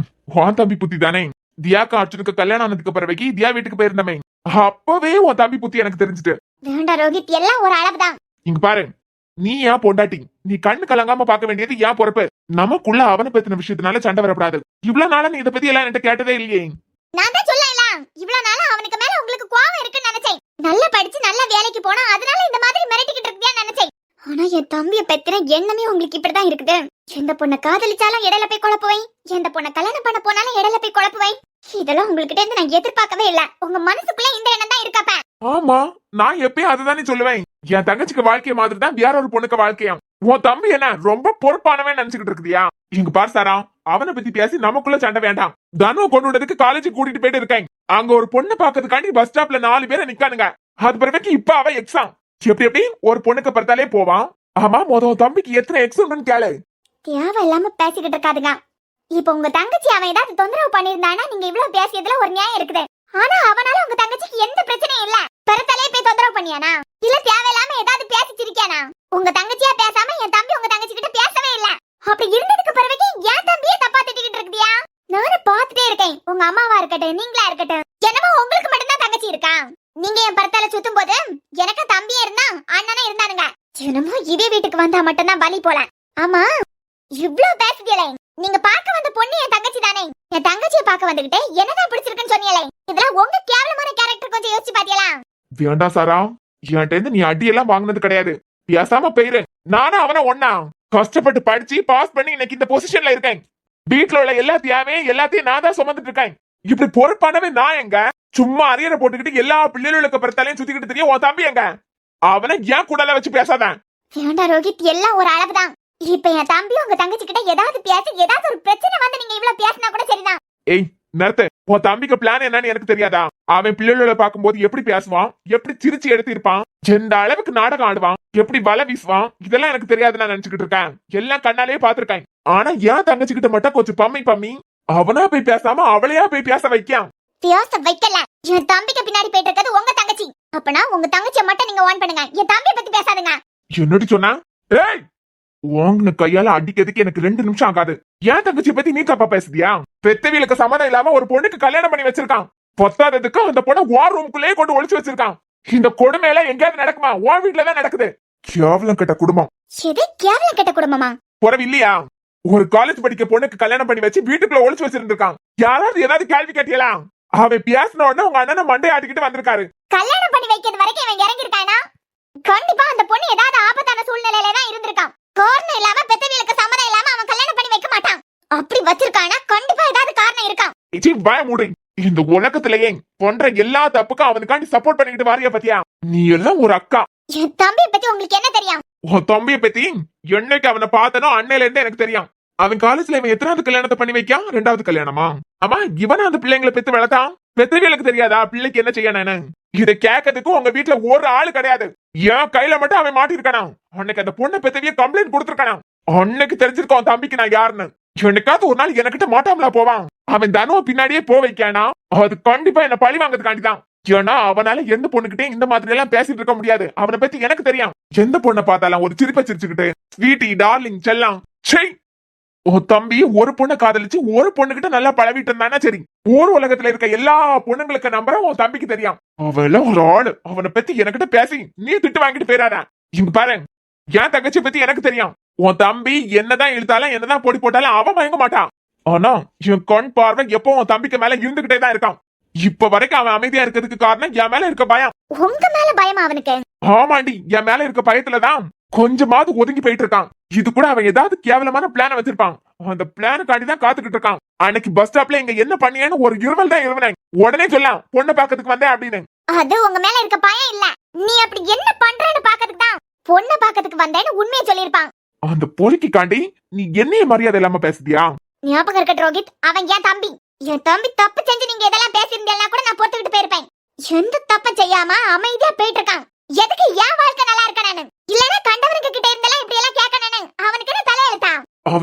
உன் தம்பி புத்தி தானே. தியாக்கு அர்ஜுனுக்கு கல்யாணம் ஆனதுக்கு பிறகு தியா வீட்டுக்கு போயிருந்தமே, அப்பவே உன் தம்பி புத்தி எனக்கு தெரிஞ்சுட்டு. வேண்டாம் ரோஹித், எல்லாம் ஒரு அளவுதான். இங்க பாரு, நீ ஏன் பொண்டாட்டி, நீ கண்ணு கலங்காம பார்க்க வேண்டியது ஏன் பொறுப்பு. நமக்குள்ள அவனை பத்தின விஷயத்தினால சண்டை வரப்படாது. இவ்வளவு நாளா நீ இதை பத்தி எல்லாம் என்கிட்ட கேட்டதே இல்லையே. நான் தான் சொல்லலாம், இவ்வளவு நாளா அவனுக்கு மேல உங்களுக்கு கோவம் இருக்குன்னு நினைச்சேன். நல்லா படிச்சு நல்ல வேலைக்கு போனா அதனால இந்த மாதிரி மிரட்டிக்கிட்டு இருக்கியான்னு நினைச்சேன். ஆனா என் தம்பிய பத்தின எண்ணமே உங்களுக்கு இப்படிதான் இருக்குது. எந்த பொண்ணை காதலிச்சாலும் இடையில போய் குழப்புவேன், எந்த பொண்ணை கல்யாணம் பண்ண போனாலும் இடையில போய் குழப்புவேன். இதெல்லாம் உங்ககிட்ட இருந்து நான் எதிர்பார்க்கவே இல்ல. உங்க மனசுக்குள்ள இந்த எண்ணம் தான் இருக்கப்ப. ஆமா, நான் எப்பயும் அதுதானே சொல்லுவேன். என் தங்கச்சிக்கு வாழ்க்கை மாதிரி தான் வேற ஒரு பொண்ணுக்கு வாழ்க்கையா. உன் தம்பி என்ன ரொம்ப பொறுப்பானவன் நினைச்சுக்கிட்டு இருக்குதியா? இங்க பார் சாரா, அவனை பத்தி பேசி நமக்குள்ள சண்டை வேண்டாம். தனு கொண்டு விடுறதுக்கு காலேஜ் கூட்டிட்டு போயிட்டு இருக்கேன். அங்க ஒரு பொண்ணு பாக்கிறதுக்காண்டி பஸ் ஸ்டாப்ல 4 பேரை நிக்கானுங்க. அது பிறகு இப்ப அவ எக்ஸாம். எப்படி ஒரு பொண்ணுக்கு பார்த்தாலே போவான். ஆமா, மொதல் தம்பிக்கு எத்தனை எக்ஸாம் கேளு. தேவை இல்லாம பேசிக்கிட்டு இருக்காதுங்க. இப்ப உங்க தங்கச்சி அவன் ஏதாவது தொந்தரவு பண்ணிருந்தானா நீங்க இவ்வளவு பேசியதுல ஒரு நியாயம் இருக்குது. ஆனா அவனால உங்க தங்கச்சிக்கு எந்த பிரச்சனையும் இல்ல. பிறத்தாலே போய் தொந்தரவு பண்ணியானா, இல்ல தேவையில்லாம ஏதாவது பேசிச்சிருக்கியானா? உங்க தங்கச்சியா பேசாம என் தம்பி உங்க தங்கச்சி கிட்ட பேசவே இல்ல. அப்படி இருந்ததுக்கு பிறகு என் தம்பியே தப்பா திட்டிக்கிட்டு இருக்குதியா? நானும் பாத்துட்டே இருக்கேன். உங்க அம்மாவா இருக்கட்டும், நீங்களா இருக்கட்டும், என்னமோ உங்களுக்கு மட்டும்தான் தங்கச்சி இருக்கா. நீங்க என் பரத்தால சுத்தும் போது எனக்கு தம்பியே இருந்தா அண்ணனும் இருந்தானுங்க. என்னமோ இதே வீட்டுக்கு வந்தா மட்டும்தான் பலி போல. ஆமா, இவ்வளவு பேசுதீங்களே, நீங்க பார்க்க வந்த பொண்ணு என் தங்கச்சி தானே. என் தங்கச்சியை பார்க்க வந்துகிட்டே என்னதான் பிடிச்சிருக்குன்னு சொன்னீங்களே, இதெல்லாம் உங்க கேவலமான கேரக்டர் கொஞ்சம் யோசிச்சு பாத்தீங்களா? வேண்டாம் சாரா, என்கிட்ட இருந்து நீ அடியெல்லாம் வாங்கினது கிடையாது. பேசாம போயிரு. நானும் அவனை ஒன்னா கஷ்டப்பட்டு படிச்சு பாஸ் பண்ணி இன்னைக்கு இந்த பொசிஷன்ல இருக்கேன். வீட்டுல உள்ள எல்லாத்தையும் நான் தான் சுமந்துட்டு இருக்கேன். இப்படி பொறுப்பானவன் நான் எங்க? சும்மா அரியரை போட்டுக்கிட்டு எல்லா பிள்ளைகளுக்கு பிறத்தாலையும் சுத்திக்கிட்டு தெரியும். உன் தம்பி எங்க? அவனை ஏன் கூடல வச்சு பேசாதான். வேண்டாம் ரோஹித், எல்லாம் ஒரு அளவுதான். இப்ப என் தம்பி உங்க தங்கச்சி கிட்ட ஏதாவது பேசி ஏதாவது ஒரு பிரச்சனை வந்து நீங்க இவ்வளவு பேசினா கூட சரிதான். ஏய் நிறுத்து. உன் தம்பிக்கு பிளான் என்னன்னு எனக்கு தெரியாதா? அவன் பிள்ளைகளை பார்க்கும்போது எப்படி பேசுவான், எப்படி சிரிச்சு எடுத்து இருப்பான், எந்த அளவுக்கு நாடகம் ஆடுவான், எப்படி வலை வீசுவான், இதெல்லாம் எனக்கு தெரியாது. நான் நினைச்சுக்கிட்டு இருக்கேன். எல்லாம் கண்ணாலே பாத்துருக்கேன். ஆனா என் தங்கச்சி கிட்ட மட்டும் கொஞ்சம் பம்மி அவனா போய் பேசாம அவளையா போய் பேச வைக்கான். பேச வைக்கல. என் தம்பிக்கு பின்னாடி போயிட்டு இருக்கிறது உங்க தங்கச்சி. அப்பனா உங்க தங்கச்சியை மட்டும் நீங்க ஆன் பண்ணுங்க, என் தம்பியை பத்தி பேசாதுங்க. என்னடி சொன்னா? ஏய், உங்க கையால அடிக்கிறதுக்கு எனக்கு 2 நிமிஷம் ஆகாது. என் தங்கச்சியை பத்தி நீ தப்பா பேசுதியா? பெத்தவியலுக்கு சம்மதம் இல்லாம ஒரு பொண்ணுக்கு கல்யாணம் பண்ணி வச்சிருக்கான். பொத்தாததுக்கு அந்த பொண்ணை வார் ரூம்குள்ளேயே கொண்டு ஒளிச்சு வச்சிருக்கான். இந்த கொடுமை எல்லாம் எங்கேயாவது நடக்குமா? உன் வீட்டுலதான் நடக்குது. கேவலம் கெட்ட குடும்பம். எது கேவலம் கெட்ட குடும்பமா? குறவு இல்லையா? ஒரு காலேஜ் படிக்க பொண்ணுக்கு கல்யாணம் பண்ணி வச்சு வீட்டுக்குள்ள ஒளிச்சு வச்சிருந்திருக்கான். யாராவது ஏதாவது கேள்வி கேட்டியலாம்? அவன் பேசின உடனே உங்க அண்ணனை மண்டை ஆட்டிக்கிட்டு வந்திருக்காரு. கல்யாணம் பண்ணி வைக்கிறது வரைக்கும் இவன் இறங்கிருக்கானா? கண்டிப்பா அந்த பொண்ணு ஏதாவது ஆபத்தான சூழ்நிலையில தான் இருந்திருக்கான். காரணம் இல்லாம பெத்தவியலுக்கு சம்மதம் இல்லாம அவன் கல்யாணம் பண்ணி வைக்க மாட்டான். அப்படி வச்சிருக்கானா கண்டிப்பா ஏதாவது காரணம் இருக்கான். பயமுடி. இந்த உலகத்திலேயே பண்ற எல்லா தப்புக்கும் அவனுக்காண்டி சப்போர்ட் பண்ணிக்கிட்டு வாரியா பத்தியா? நீ எல்லாம் ஒரு அக்கா. என் தம்பியை பத்தி உங்களுக்கு என்ன தெரியும்? உன் தம்பியை பத்தி என்னைக்கு அவனை பார்த்தனோ அன்னையில இருந்தே எனக்கு தெரியும். அவன் காலேஜ்ல இவன் எத்தனாவது கல்யாணத்தை பண்ணி வைக்கான்? 2வது கல்யாணமா? ஆமா, இவன் அந்த பிள்ளைங்களை பெத்து வளர்த்தான். பெத்தவியலுக்கு தெரியாதா பிள்ளைக்கு என்ன செய்யணும்? இதை கேட்கறதுக்கு உங்க வீட்டுல ஒரு ஆளு கிடையாது. என் கையில மட்டும் அவன் மாட்டிருக்கானா? அன்னைக்கு அந்த பொண்ணை பெத்தவிய கம்ப்ளைண்ட் கொடுத்துருக்கானா? அன்னைக்கு தெரிஞ்சிருக்கோம் அவன் தம்பிக்கு நான் யாருன்னு. என்னைக்காவது ஒரு நாள் எனக்கிட்ட மாட்டாமலா போவான். அவன் தனுவ பின்னாடியே வைக்கானா? அது கண்டிப்பா என்ன பழி வாங்கறதுக்காண்டிதான். ஏன்னா அவனால எந்த பொண்ணுகிட்டே இந்த மாதிரி எல்லாம் பேசிட்டு இருக்க முடியாது. அவனை பத்தி எனக்கு தெரியும். எந்த பொண்ணை பார்த்தாலும் ஒரு சிரிப்பை சிரிச்சுக்கிட்டு ஸ்வீட்டி டார்லிங் செல்லம். உன் தம்பி ஒரு பொண்ணை காதலிச்சு ஒரு பொண்ணுகிட்ட நல்லா பழவிட்டு இருந்தானா சரி. ஊர் உலகத்துல இருக்க எல்லா பொண்ணுங்களுக்கு நம்புற உன் தம்பிக்கு தெரியும். அவெல்லாம் ஒரு ஆளு. அவனை பத்தி எனக்கிட்ட பேசி நீ திட்டு வாங்கிட்டு போயிடாத. இங்க பாரு, என் தங்கச்சி பத்தி எனக்கு தெரியும். உன் தம்பி என்னதான் இழுத்தாலும் என்னதான் பொடி போட்டாலும் அவன் மயங்க மாட்டான். ஆனா என் கண் பார்வை எப்போ உன் தம்பிக்கு மேல இருந்துகிட்டே தான் இருக்கான். இப்ப வரைக்கும் அவன் அமைதியா இருக்கிறதுக்கு காரணம் என் மேல இருக்க பயம். உங்க மேல பயமா அவனுக்கு? ஆமாண்டி, என் மேல இருக்க பயத்துலதான் கொஞ்சமாவது ஒதுங்கி போயிட்டு இருக்கான். இது கூட அவன் ஏதாவது கேவலமான பிளான வச்சிருப்பான். அந்த பிளானுக்காண்டி தான் காத்துக்கிட்டு இருக்கான். அன்னைக்கு பஸ் ஸ்டாப்ல இங்க என்ன பண்ணியேன்னு ஒரு இருவல் தான் இருவனேன். உடனே சொல்லலாம் பொண்ணை பாக்கிறதுக்கு வந்தேன் அப்படின்னு. அது உங்க மேல இருக்க பயம் இல்ல, நீ அப்படி என்ன பண்றேன்னு பாக்கிறதுக்கு தான். பொண்ணை பாக்கிறதுக்கு வந்தேன்னு உண்மையை சொல்லிருப்பான். அந்த பொறுக்கி காண்டி நீ என்னைய மரியாதை இல்லாம பேசுதியா? ஞாபகம் இருக்க ரோஹித், அவன் என் தம்பி. என் தம்பி தப்பு செஞ்சு நீங்க இதெல்லாம் பேசியிருந்தேன்னா கூட நான் பொறுத்துக்கிட்டு போயிருப்பேன். எந்த தப்ப செய்யாம அமைதியா போயிட்டு இருக்கான். எதுக்கு என் வாழ்க்கை நல்லா இருக்கணும்? இல்லன்னா கண்டவனுக்கு கிட்ட இருந்தெல்லாம் இப்படி எல்லாம் கேட்கணும். அவனுக்கு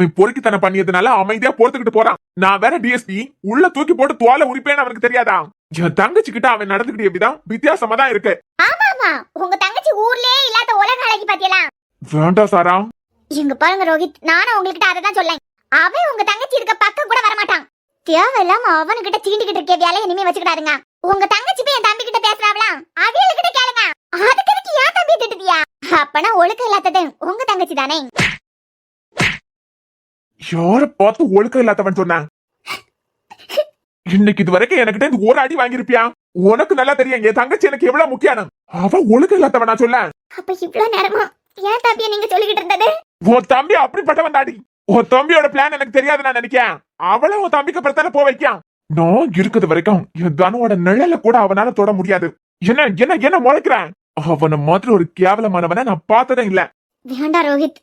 அவன் பொறுக்கித்தனம் பண்ணியதுனால அமைதியா பொறுத்துக்கிட்டு போறான். நான் வேற டிஎஸ்பி, உள்ள தூக்கி போட்டு தோலை உரிப்பேன்னு அவனுக்கு தெரியாதா? என் தங்கச்சி கிட்ட அவன் நடந்துக்கிட்டு எப்படிதான் வித்தியாசமா தான் இருக்கு. ஆமா உங்க தங்கச்சி ஊர்லயே இல்லாத உலக அழகி பாத்தியலாம். வேண்டாம் சாரா. இங்க பாருங்க ரோஹித், நானும் உங்ககிட்ட அதை தான் சொல்லேன். அவன் உங்க தங்கச்சி இருக்க பக்கம் கூட வரமாட்டான். தேவையில்லாம அவனுக்கிட்ட சீண்டிக்கிட்டு இருக்க வேலையை இனிமே வச்சுக்கிடாதுங்க. உங்க தங்கச்சி போய் என் தம்பி கிட்ட பேசுறாவலாம், அவியல்கிட்ட கேளுங்க. அதுக்கு எதுக்கு ஏன் தம்பி திட்டுதியா? அப்பனா ஒழுக்கம் இல்லாதது உங்க தங்கச்சி தானே. யார பார்த்து ஒழுக்கம் இல்லாதவன் சொன்னான்? இன்னைக்கு இது வரைக்கும் என்கிட்ட இந்த ஒரு அடி வாங்கிருப்பியா? உனக்கு நல்லா தெரியும் என் தங்கச்சி எனக்கு எவ்வளவு முக்கியம். அவ ஒழுக்கம் இல்லாதவனா சொல்ல? அப்ப இவ்வளவு நேரமா ஏன் தம்பிய நீங்க சொல்லிக்கிட்டு இருந்தது? உன் தம்பி அப்படிப்பட்டவன் தாடி. உன் தம்பியோட பிளான் எனக்கு தெரியாது நான் நினைக்கிறேன். அவளை உன் தம்பிக்கு பிரச்சனை போ வைக்கான். நான் இருக்கிறது வரைக்கும் என் தனுவோட நிழல கூட அவனால தொட முடியாது. என்ன என்ன என்ன முளைக்கிறேன்? அவன மாதிரி ஒரு கேவலமானவனை நான் பார்த்ததே இல்ல. வேண்டாம் ரோஹித்,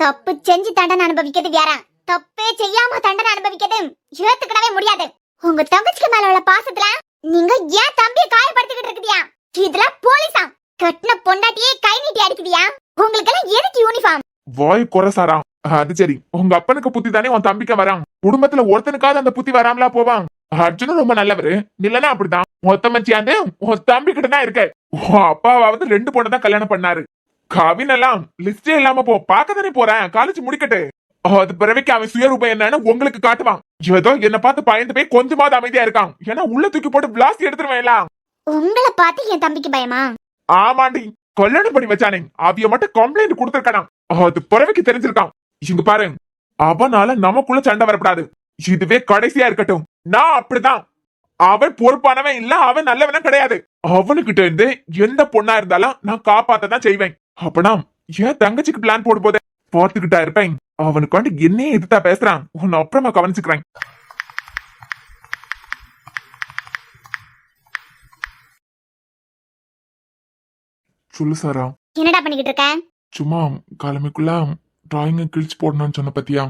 தப்பு செஞ்சு தண்டனை அனுபவிக்கிறது வேற, தப்பே செய்யாம தண்டனை அனுபவிக்கிறது ஏத்துக்கிடவே முடியாது. உங்க தங்கச்சிக்கு மேல உள்ள பாசத்துல நீங்க ஏன் தம்பியை காயப்படுத்திக்கிட்டு இருக்குதியா? இதுல போலீஸா கட்டின பொண்டாட்டியே கை நீட்டி அடிக்குதியா? உங்களுக்கு எல்லாம் எதுக்கு யூனிஃபார்ம்? வாய் குறைசாரா? அது சரி, உங்க அப்பனுக்கு புத்தி தானே உன் தம்பிக்க வரான். குடும்பத்துல ஒருத்தனுக்காவது அந்த புத்தி வராமலா போவான். அர்ஜுனும் ரொம்ப நல்லவரு, இல்லன்னா அப்படிதான். மொத்த மச்சியாந்து உன் தம்பி கிட்ட தான் இருக்க. உன் அப்பாவாவது 2 பொண்ணு தான் கல்யாணம் பண்ணாரு. கவின் எல்லாம் லிஸ்டே இல்லாம போ, பாக்கதானே போறேன். காலேஜ் முடிக்கட்டு, அது பிறவைக்கு அவன் சுயரூபம் என்னன்னு உங்களுக்கு காட்டுவான். ஏதோ என்ன பார்த்து பயந்து போய் கொஞ்சமாவது அமைதியா இருக்கான். ஏன்னா உள்ள தூக்கி போட்டு பிளாஸ்ட் எடுத்துருவேன். உங்களை பார்த்து என் தம்பிக்கு பயமா? ஆமாண்டி, கல்யாணம் பண்ணி வச்சானே அவிய மட்டும் கம்ப்ளைண்ட் கொடுத்திருக்கான். அது பிறவைக்கு தெரிஞ்சிருக்கான். இங்க பாரு, அவனால நமக்குள்ள சண்டை வரப்படாது. இதுவே கடைசியா இருக்கட்டும். நான் அப்படிதான். அவன் பொறுப்பானவன் இல்ல, அவன் நல்லவனும் கிடையாது. அவனுக்கிட்ட இருந்து எந்த பொண்ணா இருந்தாலும் நான் காப்பாத்தான் செய்வேன். அப்பனா ஏன் தங்கச்சிக்கு பிளான் போடும் போதே பார்த்துக்கிட்டா இருப்பேன். அவனுக்கு வந்து என்னையே எதிர்த்தா பேசுறான். உன்னை அப்புறமா கவனிச்சுக்கிறேன். சொல்லு சாரா. என்னடா பண்ணிக்கிட்டு இருக்க? சும்மா கிழமைக்குள்ள டிராயிங்க கிழிச்சு போடணும்னு சொன்ன பத்தியா,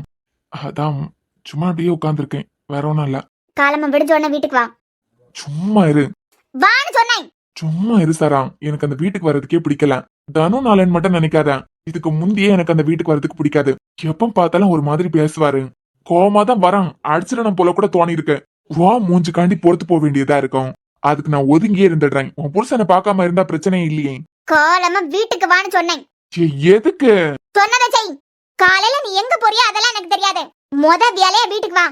அதான் சும்மா அப்படியே உட்காந்துருக்கேன். வேற ஒன்றும் இல்ல. காலமா விடுஞ்ச உடனே வீட்டுக்கு வா. சும்மா இரு. வான்னு சொன்னேன். சும்மா இரு சாரா. எனக்கு அந்த வீட்டுக்கு வர்றதுக்கே பிடிக்கல. தனும் நாளன்னு மட்டும் நினைக்காத. இதுக்கு முந்தையே எனக்கு அந்த வீட்டுக்கு வர்றதுக்கு பிடிக்காது. எப்ப பார்த்தாலும் ஒரு மாதிரி பேசுவாரு. கோவமா தான் வரான். அடிச்சிடணும் போல கூட தோணி இருக்கு. வா மூஞ்சுக்காண்டி பொறுத்து போக வேண்டியதா இருக்கும். அதுக்கு நான் ஒதுங்கியே இருந்துடுறேன். உன் புருஷனை பார்க்காம இருந்தா பிரச்சனை இல்லையே. காலமா வீட்டுக்கு வான்னு சொன்னேன். எதுக்கு? சொன்னதை செய். காலையில நீ எங்க போறியோ அதெல்லாம் எனக்கு தெரியாது. வேலையா வீட்டுக்கு வா.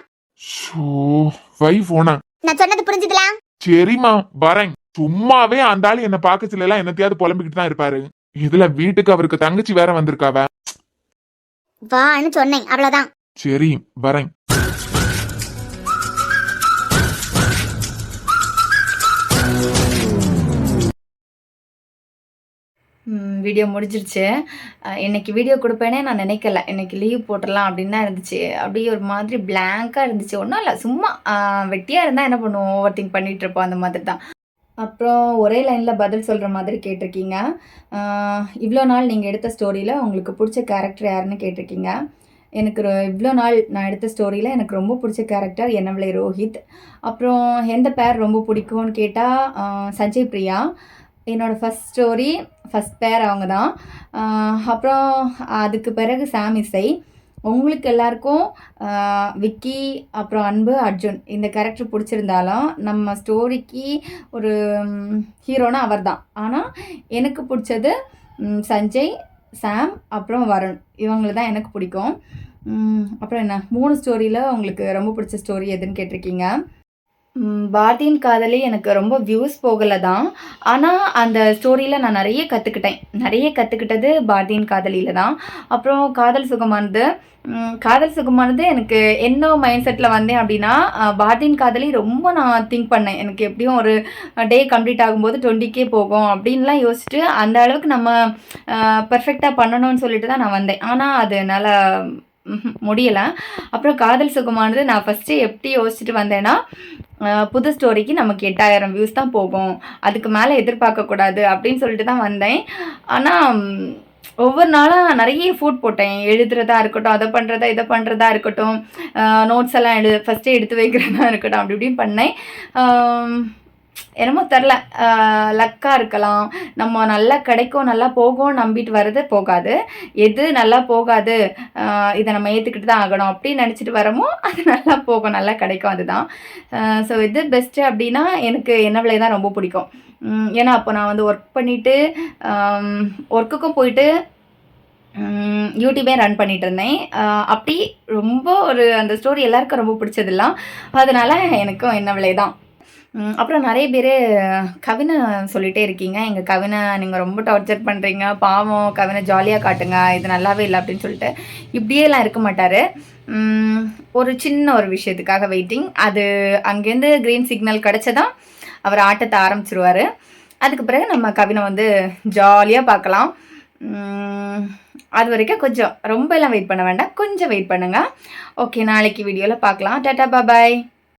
வை போனா. நான் சொன்னது புரிஞ்சுதுல? சரிம்மா வரேன். சும்மாவே அந்த ஆளு என்ன பாக்கச்சுல எல்லாம் என்னத்தையாவது புலம்பிக்கிட்டு தான் இருப்பாரு. இதுல வீட்டுக்கு அவருக்கு தங்கச்சி வேற வந்திருக்காவ. வான்னு சொன்னேன், அவ்வளவுதான். சரி வரேன். வீடியோ முடிஞ்சிருச்சு. இன்னைக்கு வீடியோ கொடுப்பேனே நான் நினைக்கல. இன்னைக்கு லீவ் போட்டுடலாம் அப்படின்னு தான் இருந்துச்சு. அப்படியே ஒரு மாதிரி பிளாங்காக இருந்துச்சு. ஒன்றும் இல்லை, சும்மா வெட்டியாக இருந்தால் என்ன பண்ணுவோம், ஓவர் திங்க் பண்ணிகிட்டு இருப்போம், அந்த மாதிரி தான். அப்புறம் ஒரே லைனில் பதில் சொல்கிற மாதிரி கேட்டிருக்கீங்க. இவ்வளோ நாள் நீங்கள் எடுத்த ஸ்டோரியில் உங்களுக்கு பிடிச்ச கேரக்டர் யாருன்னு கேட்டிருக்கீங்க. எனக்கு இவ்வளோ நாள் நான் எடுத்த ஸ்டோரியில் எனக்கு ரொம்ப பிடிச்ச கேரக்டர் என்னவளே ரோஹித். அப்புறம் எந்த பேர் ரொம்ப பிடிக்கும்னு கேட்டால் சஞ்சய் பிரியா. என்னோடய ஃபஸ்ட் பேர் அவங்க தான். அப்புறம் அதுக்கு பிறகு சாம் இசை. உங்களுக்கு எல்லாருக்கும் விக்கி, அப்புறம் அன்பு, அர்ஜுன் இந்த கேரக்டர் பிடிச்சிருந்தாலும் நம்ம ஸ்டோரிக்கு ஒரு ஹீரோனா அவர் தான். ஆனால் எனக்கு பிடிச்சது சஞ்சய், சாம், அப்புறம் வருண். இவங்களை தான் எனக்கு பிடிக்கும். அப்புறம் என்ன 3 ஸ்டோரியில் உங்களுக்கு ரொம்ப பிடிச்ச ஸ்டோரி எதுன்னு கேட்டிருக்கீங்க. பாரதியின் காதலி எனக்கு ரொம்ப வியூஸ் போகலை தான். ஆனால் அந்த ஸ்டோரியில் நான் நிறைய கற்றுக்கிட்டது பாரதியின் காதலியில் தான். அப்புறம் காதல் சுகமானது எனக்கு என்ன மைண்ட் செட்டில் வந்தேன் அப்படின்னா, பாரதியின் காதலி ரொம்ப நான் திங்க் பண்ணேன். எனக்கு எப்படியும் ஒரு டே கம்ப்ளீட் ஆகும்போது 20K போகும் அப்படின்லாம் யோசிச்சுட்டு அந்த அளவுக்கு நம்ம பர்ஃபெக்டாக பண்ணணும்னு சொல்லிட்டு தான் நான் வந்தேன். ஆனால் அது என்னால் முடியலை. அப்புறம் காதல் சுகமானது நான் ஃபஸ்ட்டு எப்படி யோசிச்சுட்டு வந்தேன்னா, புது ஸ்டோரிக்கு நமக்கு 8000 வியூஸ் தான் போகும், அதுக்கு மேலே எதிர்பார்க்கக்கூடாது அப்படின்னு சொல்லிட்டு தான் வந்தேன். ஆனால் ஒவ்வொரு நாளும் நிறைய ஃபுட் போட்டேன். எழுதுறதா இருக்கட்டும், அதை பண்ணுறதா இதை பண்ணுறதா இருக்கட்டும், நோட்ஸ் எல்லாம் ஃபஸ்ட்டே எடுத்து வைக்கிறதா இருக்கட்டும், அப்படி இப்படின்னு பண்ணேன். என்னமோ தெரில, லக்காக இருக்கலாம், நம்ம நல்லா கிடைக்கும் நல்லா போகும் நம்பிட்டு வர்றது போகாது, எது நல்லா போகாது இதை நம்ம ஏற்றுக்கிட்டு தான் ஆகணும் அப்படின்னு நினச்சிட்டு வரமோ அது நல்லா போகும் நல்லா கிடைக்கும், அதுதான். ஸோ இது பெஸ்ட்டு அப்படின்னா எனக்கு என்னவளே தான் ரொம்ப பிடிக்கும். ஏன்னா அப்போ நான் வந்து ஒர்க் பண்ணிவிட்டு ஒர்க்குக்கும் போயிட்டு யூடியூபே ரன் பண்ணிட்டு இருந்தேன். அப்படி ரொம்ப ஒரு அந்த ஸ்டோரி எல்லாருக்கும் ரொம்ப பிடிச்சதில்லாம், அதனால எனக்கும் என்னவளே தான். அப்புறம் நிறைய பேர் கவினை சொல்லிகிட்டே இருக்கீங்க, எங்கள் கவினை நீங்கள் ரொம்ப டார்ச்சர் பண்ணுறீங்க, பாவம் கவினை ஜாலியாக காட்டுங்க, இது நல்லாவே இல்லை அப்படின்னு சொல்லிட்டு. இப்படியேலாம் இருக்க மாட்டார். ஒரு சின்ன ஒரு விஷயத்துக்காக வெயிட்டிங். அது அங்கேருந்து க்ரீன் சிக்னல் கிடச்சதான் அவர் ஆட்டத்தை ஆரம்பிச்சிருவார். அதுக்கு பிறகு நம்ம கவினை வந்து ஜாலியாக பார்க்கலாம். அது வரைக்கும் கொஞ்சம் ரொம்ப எல்லாம் வெயிட் பண்ண வேண்டாம், கொஞ்சம் வெயிட் பண்ணுங்கள். ஓகே, நாளைக்கு வீடியோவில் பார்க்கலாம். டாடா பாய்.